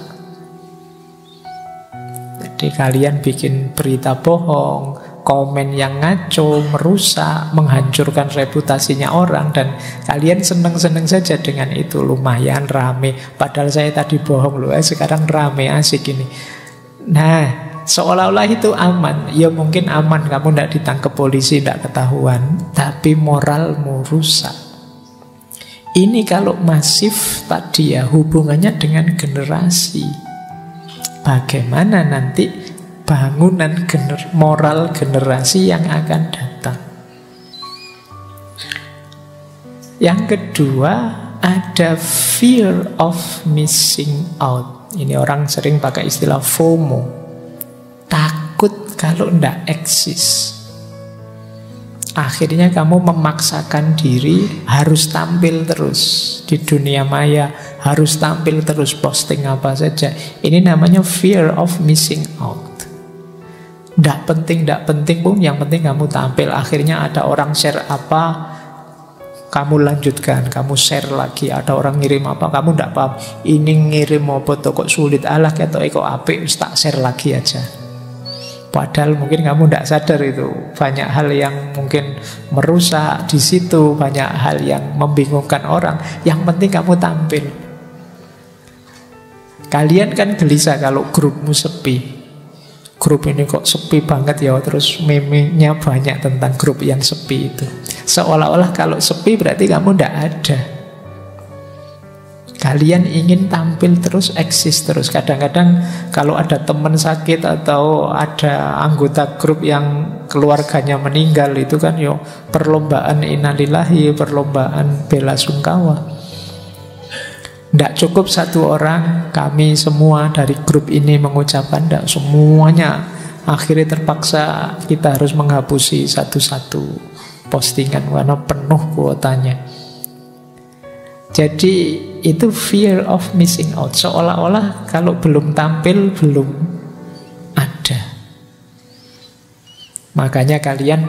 Jadi kalian bikin berita bohong, komen yang ngaco, merusak, menghancurkan reputasinya orang, dan kalian seneng-seneng saja dengan itu. Lumayan rame, padahal saya tadi bohong loh, sekarang rame, asik ini. Nah, seolah-olah itu aman. Ya mungkin aman, kamu tidak ditangkap polisi, tidak ketahuan, tapi moralmu rusak. Ini kalau masif tadi ya, hubungannya dengan generasi. Bagaimana nanti bangunan moral generasi yang akan datang. Yang kedua, ada fear of missing out. Ini orang sering pakai istilah FOMO. Takut kalau tidak eksis. Akhirnya kamu memaksakan diri harus tampil terus di dunia maya, harus tampil terus, posting apa saja. Ini namanya fear of missing out. Tidak penting pun, yang penting kamu tampil. Akhirnya ada orang share apa, kamu lanjutkan, kamu share lagi. Ada orang ngirim apa, kamu tidak paham. Ini ngirim apa tuh kok sulit, alah ketok kok apik, tak share lagi aja. Padahal mungkin kamu tidak sadar itu banyak hal yang mungkin merusak di situ, banyak hal yang membingungkan orang. Yang penting kamu tampil. Kalian kan gelisah kalau grupmu sepi. Grup ini kok sepi banget ya, terus meme-nya banyak tentang grup yang sepi itu. Seolah-olah kalau sepi berarti kamu tidak ada. Kalian ingin tampil terus, eksis terus. Kadang-kadang kalau ada teman sakit atau ada anggota grup yang keluarganya meninggal, itu kan yo perlombaan innalillahi, perlombaan bela sungkawa. Tidak cukup satu orang, kami semua dari grup ini mengucapkan, tidak, semuanya. Akhirnya terpaksa kita harus menghapusi satu-satu postingan karena penuh kuotanya. Jadi itu fear of missing out. Seolah-olah kalau belum tampil, belum ada. Makanya kalian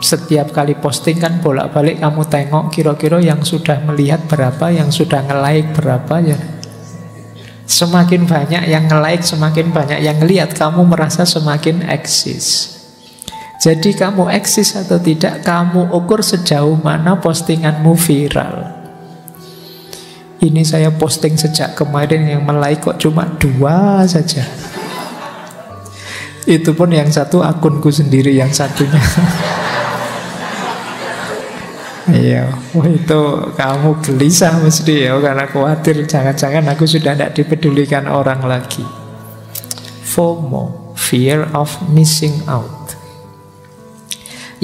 setiap kali posting kan bolak-balik kamu tengok kira-kira yang sudah melihat berapa, yang sudah nge-like berapa ya. Semakin banyak yang nge-like, semakin banyak yang ngelihat, kamu merasa semakin eksis. Jadi kamu eksis atau tidak, kamu ukur sejauh mana postinganmu viral. Ini saya posting sejak kemarin, yang like kok cuma 2 saja. Itu pun yang satu akunku sendiri, yang satunya iya, itu kamu gelisah mesti ya, karena khawatir jangan-jangan aku sudah tidak dipedulikan orang lagi. FOMO, fear of missing out.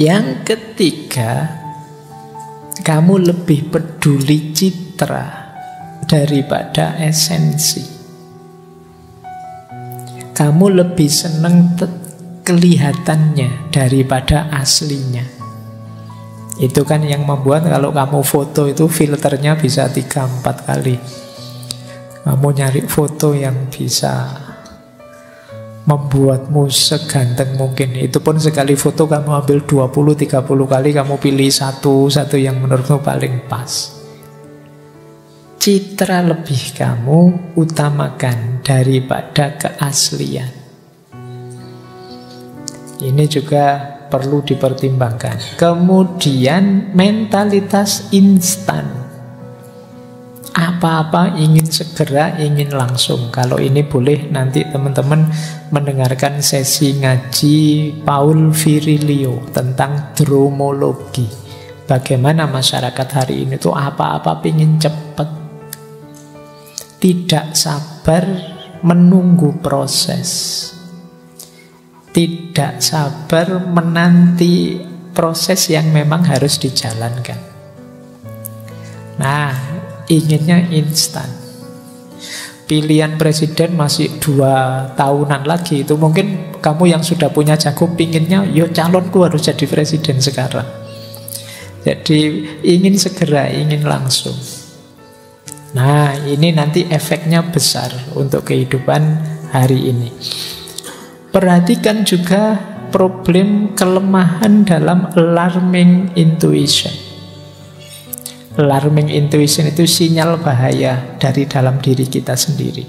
Yang ketiga, kamu lebih peduli citra daripada esensi. Kamu lebih senang kelihatannya daripada aslinya. Itu kan yang membuat kalau kamu foto itu filternya bisa 3-4 kali. Kamu nyari foto yang bisa membuatmu seganteng mungkin. Itu pun sekali foto kamu ambil 20-30 kali, kamu pilih satu yang menurutmu paling pas. Citra lebih kamu utamakan daripada keaslian. Ini juga perlu dipertimbangkan. Kemudian mentalitas instan. Apa-apa ingin segera, ingin langsung. Kalau ini boleh nanti teman-teman mendengarkan sesi ngaji Paul Virilio tentang dromologi. Bagaimana masyarakat hari ini tuh apa-apa ingin cepat. Tidak sabar menunggu proses. Tidak sabar menanti proses yang memang harus dijalankan. Nah, inginnya instan. Pilihan presiden masih 2 tahunan lagi. Itu mungkin kamu yang sudah punya jago pinginnya, yo calonku harus jadi presiden sekarang. Jadi ingin segera, ingin langsung. Nah, ini nanti efeknya besar untuk kehidupan hari ini. Perhatikan juga problem kelemahan dalam alarming intuition. Alarming intuition itu sinyal bahaya dari dalam diri kita sendiri.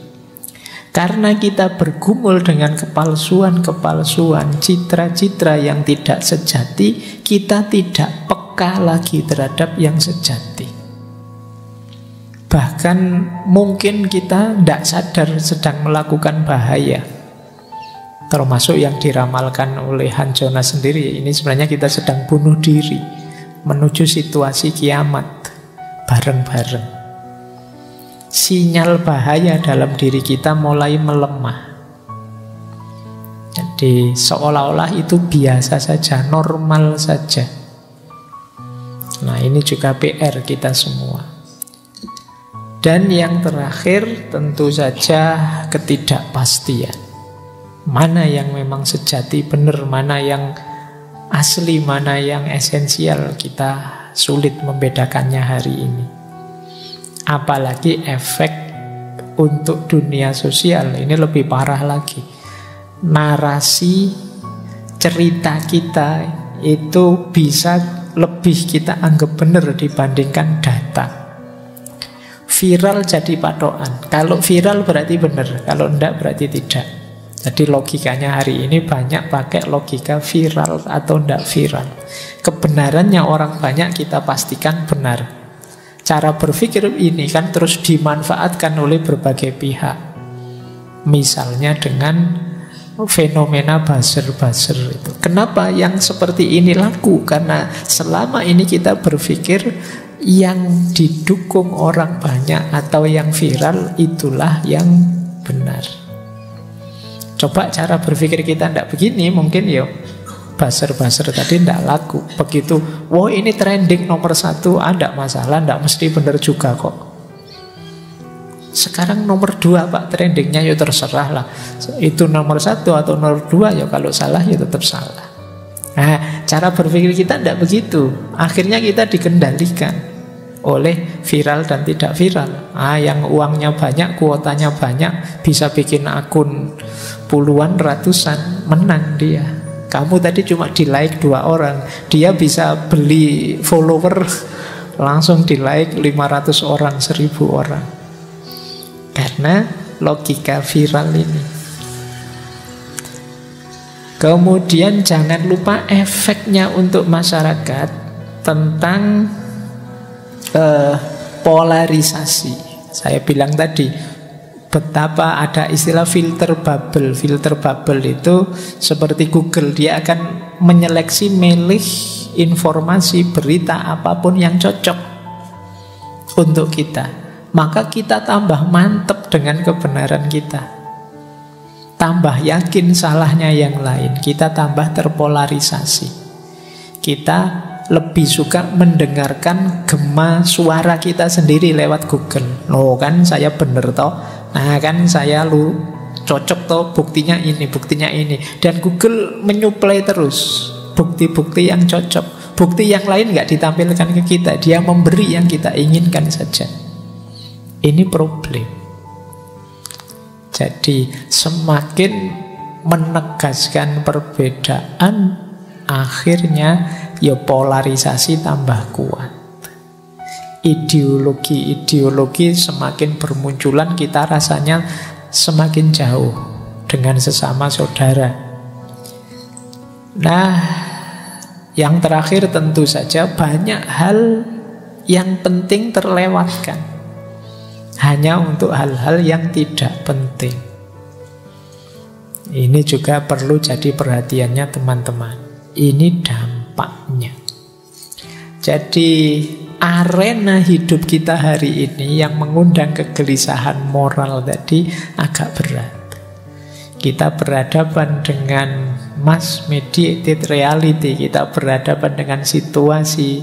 Karena kita bergumul dengan kepalsuan-kepalsuan, citra-citra yang tidak sejati, kita tidak peka lagi terhadap yang sejati. Bahkan mungkin kita tidak sadar sedang melakukan bahaya. Termasuk yang diramalkan oleh Han Jonas sendiri. Ini sebenarnya kita sedang bunuh diri menuju situasi kiamat bareng-bareng. Sinyal bahaya dalam diri kita mulai melemah. Jadi seolah-olah itu biasa saja, normal saja. Nah, ini juga PR kita semua. Dan yang terakhir tentu saja ketidakpastian. Mana yang memang sejati benar, mana yang asli, mana yang esensial, kita sulit membedakannya hari ini. Apalagi efek untuk dunia sosial, ini lebih parah lagi. Narasi cerita kita itu bisa lebih kita anggap benar dibandingkan data. Viral jadi patokan. Kalau viral berarti benar, kalau enggak berarti tidak. Jadi logikanya hari ini banyak pakai logika viral atau enggak viral. Kebenarannya orang banyak kita pastikan benar. Cara berpikir ini kan terus dimanfaatkan oleh berbagai pihak. Misalnya dengan fenomena buzzer-buzzer itu. Kenapa yang seperti ini laku? Karena selama ini kita berpikir yang didukung orang banyak atau yang viral itulah yang benar. Coba cara berpikir kita tidak begini, mungkin ya buzzer-buzzer tadi tidak laku. Begitu, wah ini trending nomor 1, ada masalah, tidak mesti benar juga kok. Sekarang nomor 2 Pak trendingnya, ya terserah lah. Itu nomor 1 atau nomor 2, ya kalau salah ya tetap salah. Nah, cara berpikir kita tidak begitu. Akhirnya kita dikendalikan oleh viral dan tidak viral. Yang uangnya banyak, kuotanya banyak, bisa bikin akun puluhan, ratusan, menang dia. Kamu tadi cuma di like 2 orang, dia bisa beli follower langsung di like 500 orang, 1000 orang. Karena logika viral ini. Kemudian jangan lupa efeknya untuk masyarakat tentang polarisasi. Saya bilang tadi betapa ada istilah filter bubble. Filter bubble itu seperti Google, dia akan menyeleksi, milih informasi, berita apapun yang cocok untuk kita. Maka kita tambah mantap dengan kebenaran kita, tambah yakin salahnya yang lain, kita tambah terpolarisasi. Kita lebih suka mendengarkan gema suara kita sendiri lewat Google. Loh kan saya bener toh, nah kan saya cocok toh, buktinya ini, buktinya ini. Dan Google menyuplai terus bukti-bukti yang cocok. Bukti yang lain gak ditampilkan ke kita, dia memberi yang kita inginkan saja. Ini problem. Jadi semakin menegaskan perbedaan, akhirnya ya polarisasi tambah kuat. Ideologi-ideologi semakin bermunculan, kita rasanya semakin jauh dengan sesama saudara. Nah, yang terakhir tentu saja banyak hal yang penting terlewatkan hanya untuk hal-hal yang tidak penting. Ini juga perlu jadi perhatiannya teman-teman. Ini dampaknya. Jadi arena hidup kita hari ini yang mengundang kegelisahan moral tadi agak berat. Kita berhadapan dengan mass mediated reality, kita berhadapan dengan situasi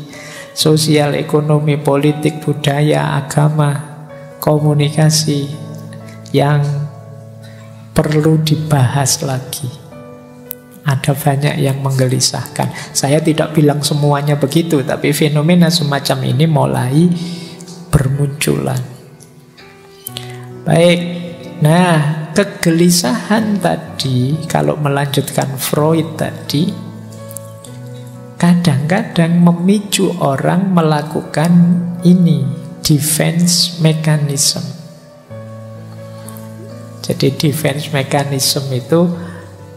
sosial, ekonomi, politik, budaya, agama, komunikasi yang perlu dibahas lagi. Ada banyak yang menggelisahkan. Saya tidak bilang semuanya begitu, tapi fenomena semacam ini mulai bermunculan. Baik, nah kegelisahan tadi, kalau melanjutkan Freud tadi, kadang-kadang memicu orang melakukan ini, defense mechanism. Jadi defense mechanism itu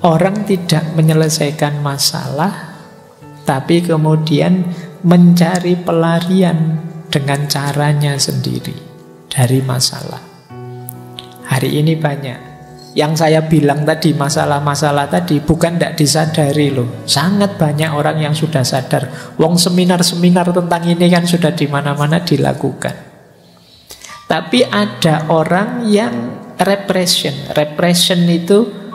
orang tidak menyelesaikan masalah, tapi kemudian mencari pelarian dengan caranya sendiri dari masalah. Hari ini banyak Yang saya bilang tadi, masalah-masalah tadi bukan tidak disadari loh. Sangat banyak orang yang sudah sadar. Wong seminar-seminar tentang ini kan sudah di mana-mana dilakukan. Tapi ada orang yang repression. Repression itu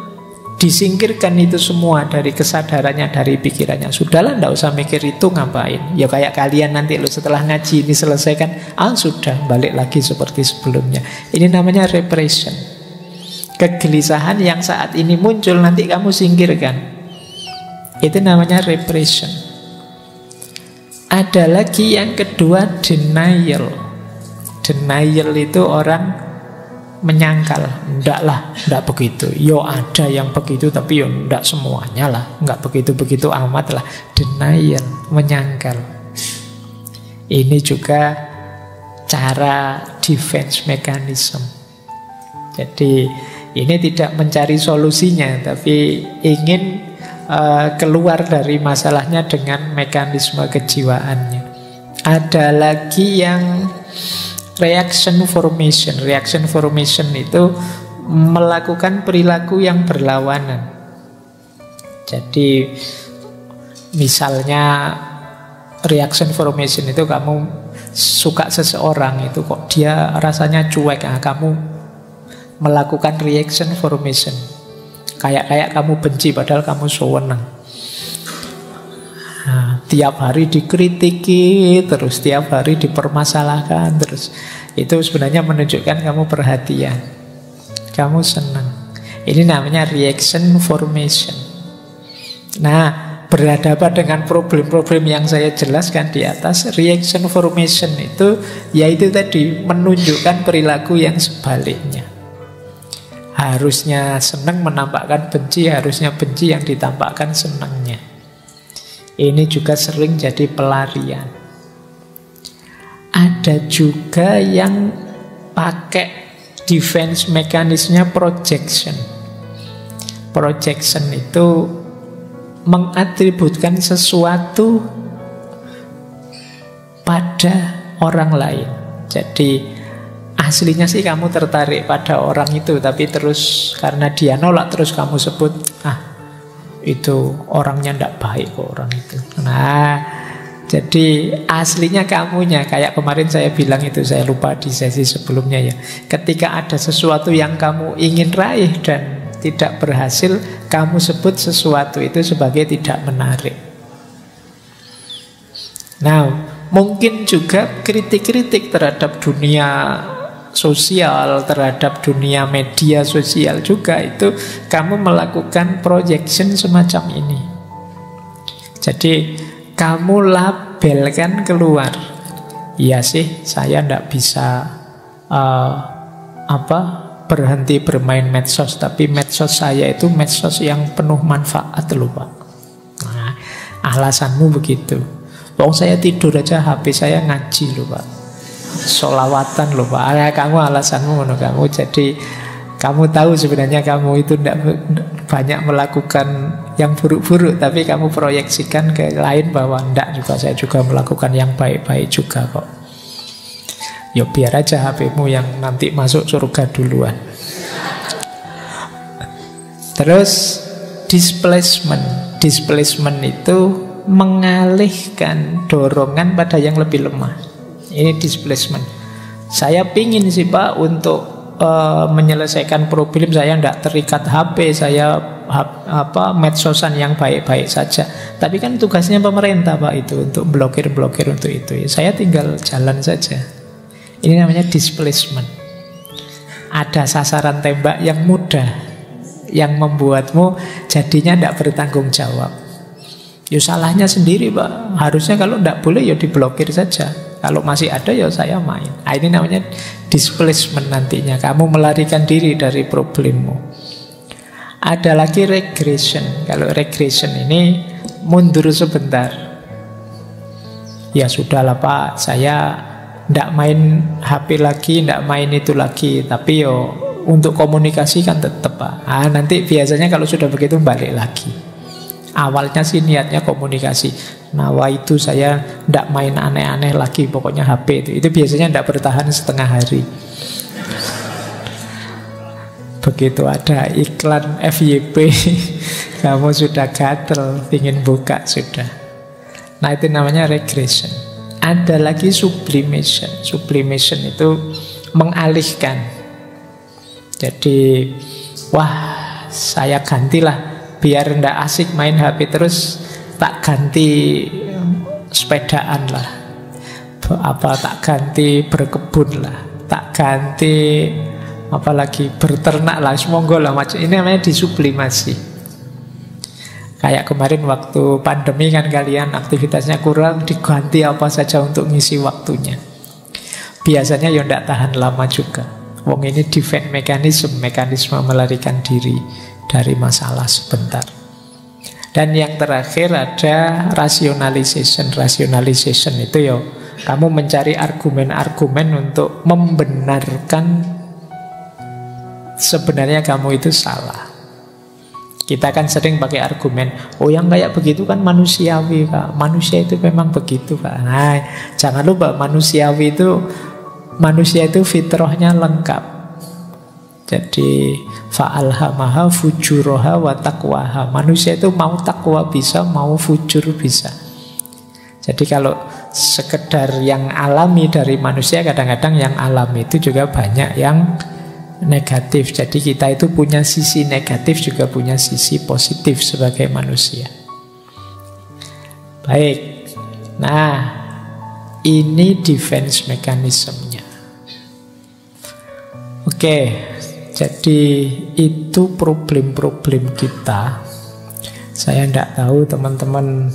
disingkirkan itu semua dari kesadarannya, dari pikirannya. Sudahlah, tidak usah mikir itu, ngapain. Ya kayak kalian nanti loh, setelah ngaji ini selesaikan, sudah balik lagi seperti sebelumnya. Ini namanya repression. Kegelisahan yang saat ini muncul nanti kamu singkirkan. Itu namanya repression. Ada lagi yang kedua, denial. Denial itu orang menyangkal. Enggak lah, enggak begitu. Yo ada yang begitu, tapi yo enggak semuanya lah. Enggak begitu-begitu amat lah. Denial, menyangkal. Ini juga cara defense mechanism. Jadi ini tidak mencari solusinya, tapi ingin keluar dari masalahnya dengan mekanisme kejiwaannya. Ada lagi yang reaction formation. Reaction formation itu melakukan perilaku yang berlawanan. Jadi misalnya reaction formation itu kamu suka seseorang, itu kok dia rasanya cuek, kamu melakukan reaction formation. Kayak kamu benci padahal kamu senang. Tiap hari dikritiki, terus tiap hari dipermasalahkan, terus itu sebenarnya menunjukkan kamu perhatian, kamu senang. Ini namanya reaction formation. Nah, berhadapan dengan problem-problem yang saya jelaskan di atas, reaction formation itu yaitu tadi menunjukkan perilaku yang sebaliknya. Harusnya senang menampakkan benci, harusnya benci yang ditampakkan senangnya. Ini juga sering jadi pelarian. Ada juga yang pakai defense mekanismenya projection. Projection itu mengatributkan sesuatu pada orang lain. Jadi aslinya sih kamu tertarik pada orang itu, tapi terus karena dia nolak, terus kamu sebut, itu orangnya tidak baik kok orang itu. Nah, jadi aslinya kamunya. Kayak kemarin saya bilang itu, saya lupa di sesi sebelumnya ya. Ketika ada sesuatu yang kamu ingin raih dan tidak berhasil, kamu sebut sesuatu itu sebagai tidak menarik. Nah, mungkin juga kritik-kritik terhadap dunia sosial, terhadap dunia media sosial juga, itu kamu melakukan projection semacam ini. Jadi kamu labelkan keluar, iya sih saya tidak bisa berhenti bermain medsos, tapi medsos saya itu medsos yang penuh manfaat loh Pak. Nah, alasanmu begitu. Wong saya tidur aja HP saya ngaji loh Pak, sholawatan loh Pak. Kamu alasanmu ngono kamu. Jadi kamu tahu sebenarnya kamu itu tidak banyak melakukan yang buruk-buruk, tapi kamu proyeksikan ke lain bahwa tidak juga, saya juga melakukan yang baik-baik juga kok. Ya biar aja HP-mu yang nanti masuk surga duluan. Terus displacement. Displacement itu mengalihkan dorongan pada yang lebih lemah. Ini displacement. Saya pingin sih Pak untuk menyelesaikan problem saya, tidak terikat HP, saya medsosan yang baik-baik saja. Tapi kan tugasnya pemerintah Pak itu untuk blokir-blokir untuk itu. Saya tinggal jalan saja. Ini namanya displacement. Ada sasaran tembak yang mudah, yang membuatmu jadinya tidak bertanggung jawab. Ya salahnya sendiri Pak. Harusnya kalau tidak boleh ya diblokir saja. Kalau masih ada ya saya main. Nah, ini namanya displacement nantinya. Kamu melarikan diri dari problemmu. Ada lagi regression. Kalau regression ini mundur sebentar. Ya sudahlah Pak, saya tidak main HP lagi, tidak main itu lagi. Tapi yo untuk komunikasi kan tetap Pak. Nah, nanti biasanya kalau sudah begitu balik lagi. Awalnya sih niatnya komunikasi. Nah, itu saya tidak main aneh-aneh lagi, pokoknya HP itu biasanya tidak bertahan setengah hari. Begitu ada iklan FYP, kamu sudah gatel, ingin buka sudah. Nah, itu namanya regression. Ada lagi sublimation. Sublimation itu mengalihkan. Jadi, wah, saya gantilah, biar ndak asik main HP terus, tak ganti sepedaan lah, tak ganti berkebun lah, tak ganti apalagi berternak lah, semoga lah macam ini, namanya disublimasi. Kayak kemarin waktu pandemi kan kalian aktivitasnya kurang, diganti apa saja untuk ngisi waktunya. Biasanya ya ndak tahan lama juga. Wong ini defense mekanisme melarikan diri dari masalah sebentar. Dan yang terakhir ada rationalization. Rationalization itu ya kamu mencari argumen-argumen untuk membenarkan sebenarnya kamu itu salah. Kita kan sering pakai argumen, oh yang kayak begitu kan manusiawi Kak, manusia itu memang begitu Kak. Nah, jangan lupa manusia itu fitrahnya lengkap. Jadi fa'alhamaha fujuroha wa taqwaha. Manusia itu mau takwa bisa, mau fujur bisa. Jadi kalau sekedar yang alami dari manusia, kadang-kadang yang alami itu juga banyak yang negatif. Jadi kita itu punya sisi negatif, juga punya sisi positif sebagai manusia. Baik. Nah, ini defense mekanismenya. Oke, jadi itu problem-problem kita. Saya tidak tahu teman-teman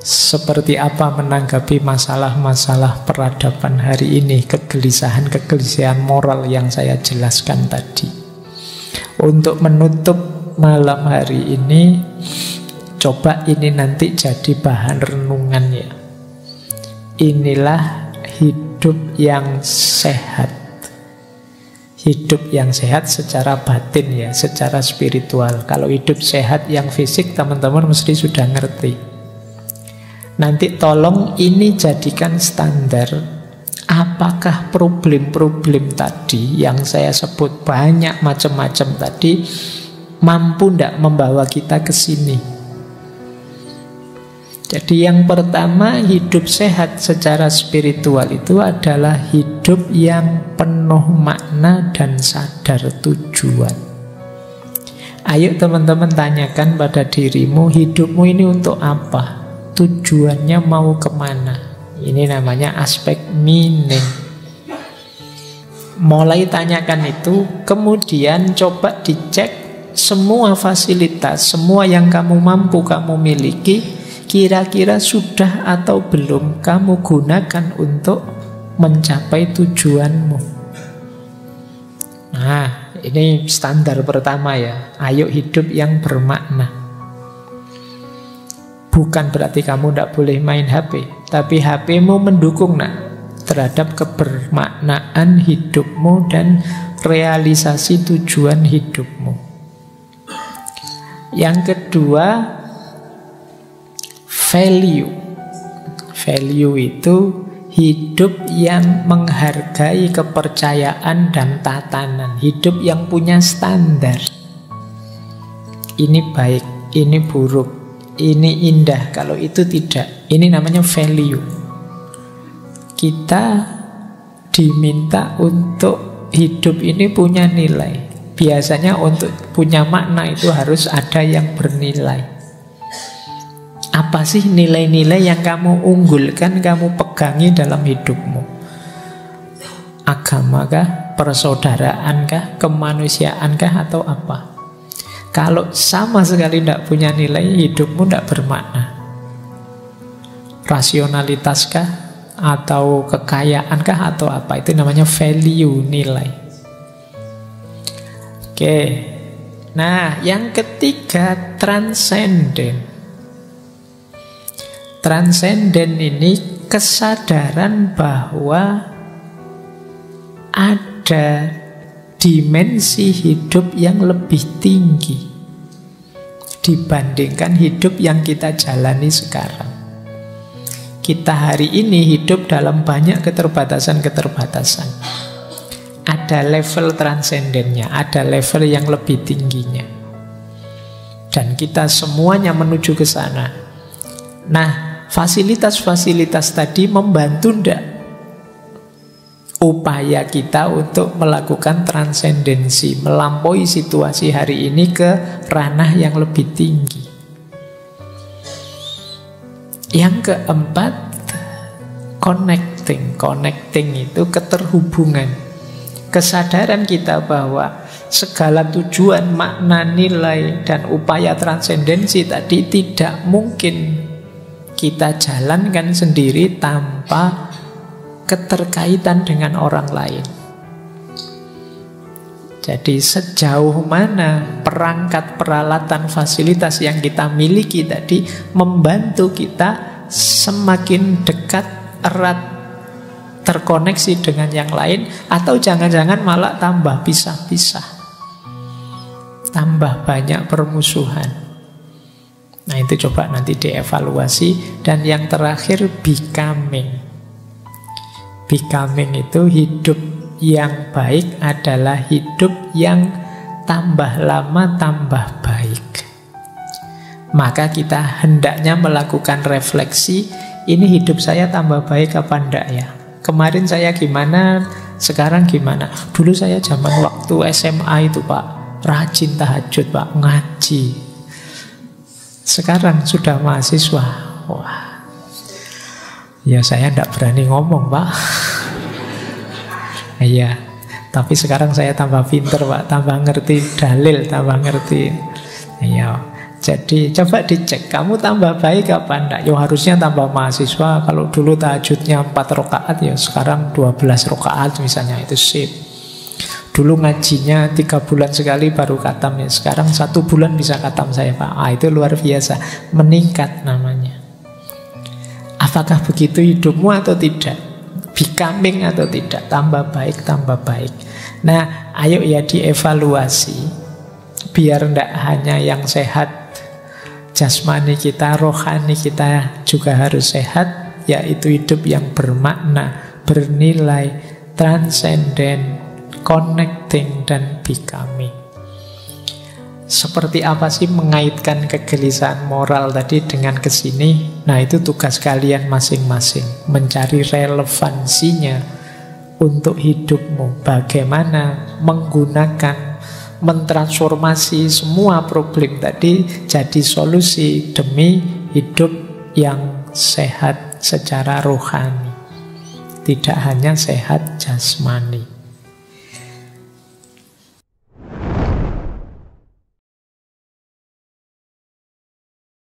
seperti apa menanggapi masalah-masalah peradaban hari ini, kegelisahan-kegelisahan moral yang saya jelaskan tadi. Untuk menutup malam hari ini, coba ini nanti jadi bahan renungannya. Inilah hidup yang sehat. Hidup yang sehat secara batin ya, secara spiritual. Kalau hidup sehat yang fisik, teman-teman mesti sudah ngerti. Nanti tolong ini jadikan standar. Apakah problem-problem tadi yang saya sebut banyak macam-macam tadi mampu tidak membawa kita ke sini? Jadi yang pertama, hidup sehat secara spiritual itu adalah hidup yang penuh makna dan sadar tujuan. Ayo teman-teman tanyakan pada dirimu, hidupmu ini untuk apa? Tujuannya mau kemana? Ini namanya aspek meaning. Mulai tanyakan itu, kemudian coba dicek semua fasilitas, semua yang kamu mampu kamu miliki, kira-kira sudah atau belum kamu gunakan untuk mencapai tujuanmu. Nah, ini standar pertama ya. Ayo hidup yang bermakna. Bukan berarti kamu tidak boleh main HP, tapi HP-mu mendukung terhadap kebermaknaan hidupmu dan realisasi tujuan hidupmu. Yang kedua, value. Value itu hidup yang menghargai kepercayaan dan tatanan, hidup yang punya standar. Ini baik, ini buruk, ini indah, kalau itu tidak. Ini namanya value. Kita diminta untuk hidup ini punya nilai. Biasanya untuk punya makna itu harus ada yang bernilai. Apa sih nilai-nilai yang kamu unggulkan, kamu pegangi dalam hidupmu? Agama kah? Persaudaraan kah? Kemanusiaan kah? Atau apa? Kalau sama sekali tidak punya nilai, hidupmu tidak bermakna. Rasionalitas kah? Atau kekayaan kah? Atau apa? Itu namanya value, nilai. Oke. Nah, yang ketiga, transenden. Transenden ini kesadaran bahwa ada dimensi hidup yang lebih tinggi dibandingkan hidup yang kita jalani sekarang. Kita hari ini hidup dalam banyak keterbatasan-keterbatasan. ada level transendennya, ada level yang lebih tingginya. Dan kita semuanya menuju ke sana. Nah, fasilitas-fasilitas tadi membantu ndak upaya kita untuk melakukan transendensi, melampaui situasi hari ini ke ranah yang lebih tinggi. Yang keempat, connecting. Connecting itu keterhubungan. Kesadaran kita bahwa segala tujuan, makna, nilai, dan upaya transendensi tadi tidak mungkin kita jalankan sendiri tanpa keterkaitan dengan orang lain. Jadi sejauh mana perangkat, peralatan, fasilitas yang kita miliki tadi membantu kita semakin dekat, erat, terkoneksi dengan yang lain, atau jangan-jangan malah tambah pisah-pisah, tambah banyak permusuhan. Nah, itu coba nanti dievaluasi. Dan yang terakhir, becoming. Becoming itu hidup yang baik adalah hidup yang tambah lama tambah baik. Maka kita hendaknya melakukan refleksi, ini hidup saya tambah baik apa enggak ya? Kemarin saya gimana, sekarang gimana? Dulu saya zaman waktu SMA itu Pak, rajin tahajud Pak, ngaji. Sekarang sudah mahasiswa, wah, ya saya enggak berani ngomong Pak. Iya, tapi sekarang saya tambah pinter Pak, tambah ngerti dalil, tambah ngerti. Iya, jadi coba dicek, kamu tambah baik apa enggak? Ya harusnya tambah mahasiswa. Kalau dulu tahajudnya 4 rakaat, ya sekarang 12 rakaat misalnya, itu sip. Dulu ngajinya 3 bulan sekali baru khatam, ya sekarang 1 bulan bisa khatam saya Pak. Itu luar biasa, meningkat namanya. Apakah begitu hidupmu atau tidak? Becoming atau tidak? Tambah baik, tambah baik. Nah, ayo ya dievaluasi, biar tidak hanya yang sehat jasmani kita, rohani kita juga harus sehat, yaitu hidup yang bermakna, bernilai, transenden, connecting, dan becoming. Seperti apa sih mengaitkan kegelisahan moral tadi dengan kesini? Nah, itu tugas kalian masing-masing, mencari relevansinya untuk hidupmu. Bagaimana menggunakan, mentransformasi semua problem tadi jadi solusi demi hidup yang sehat secara rohani, tidak hanya sehat jasmani.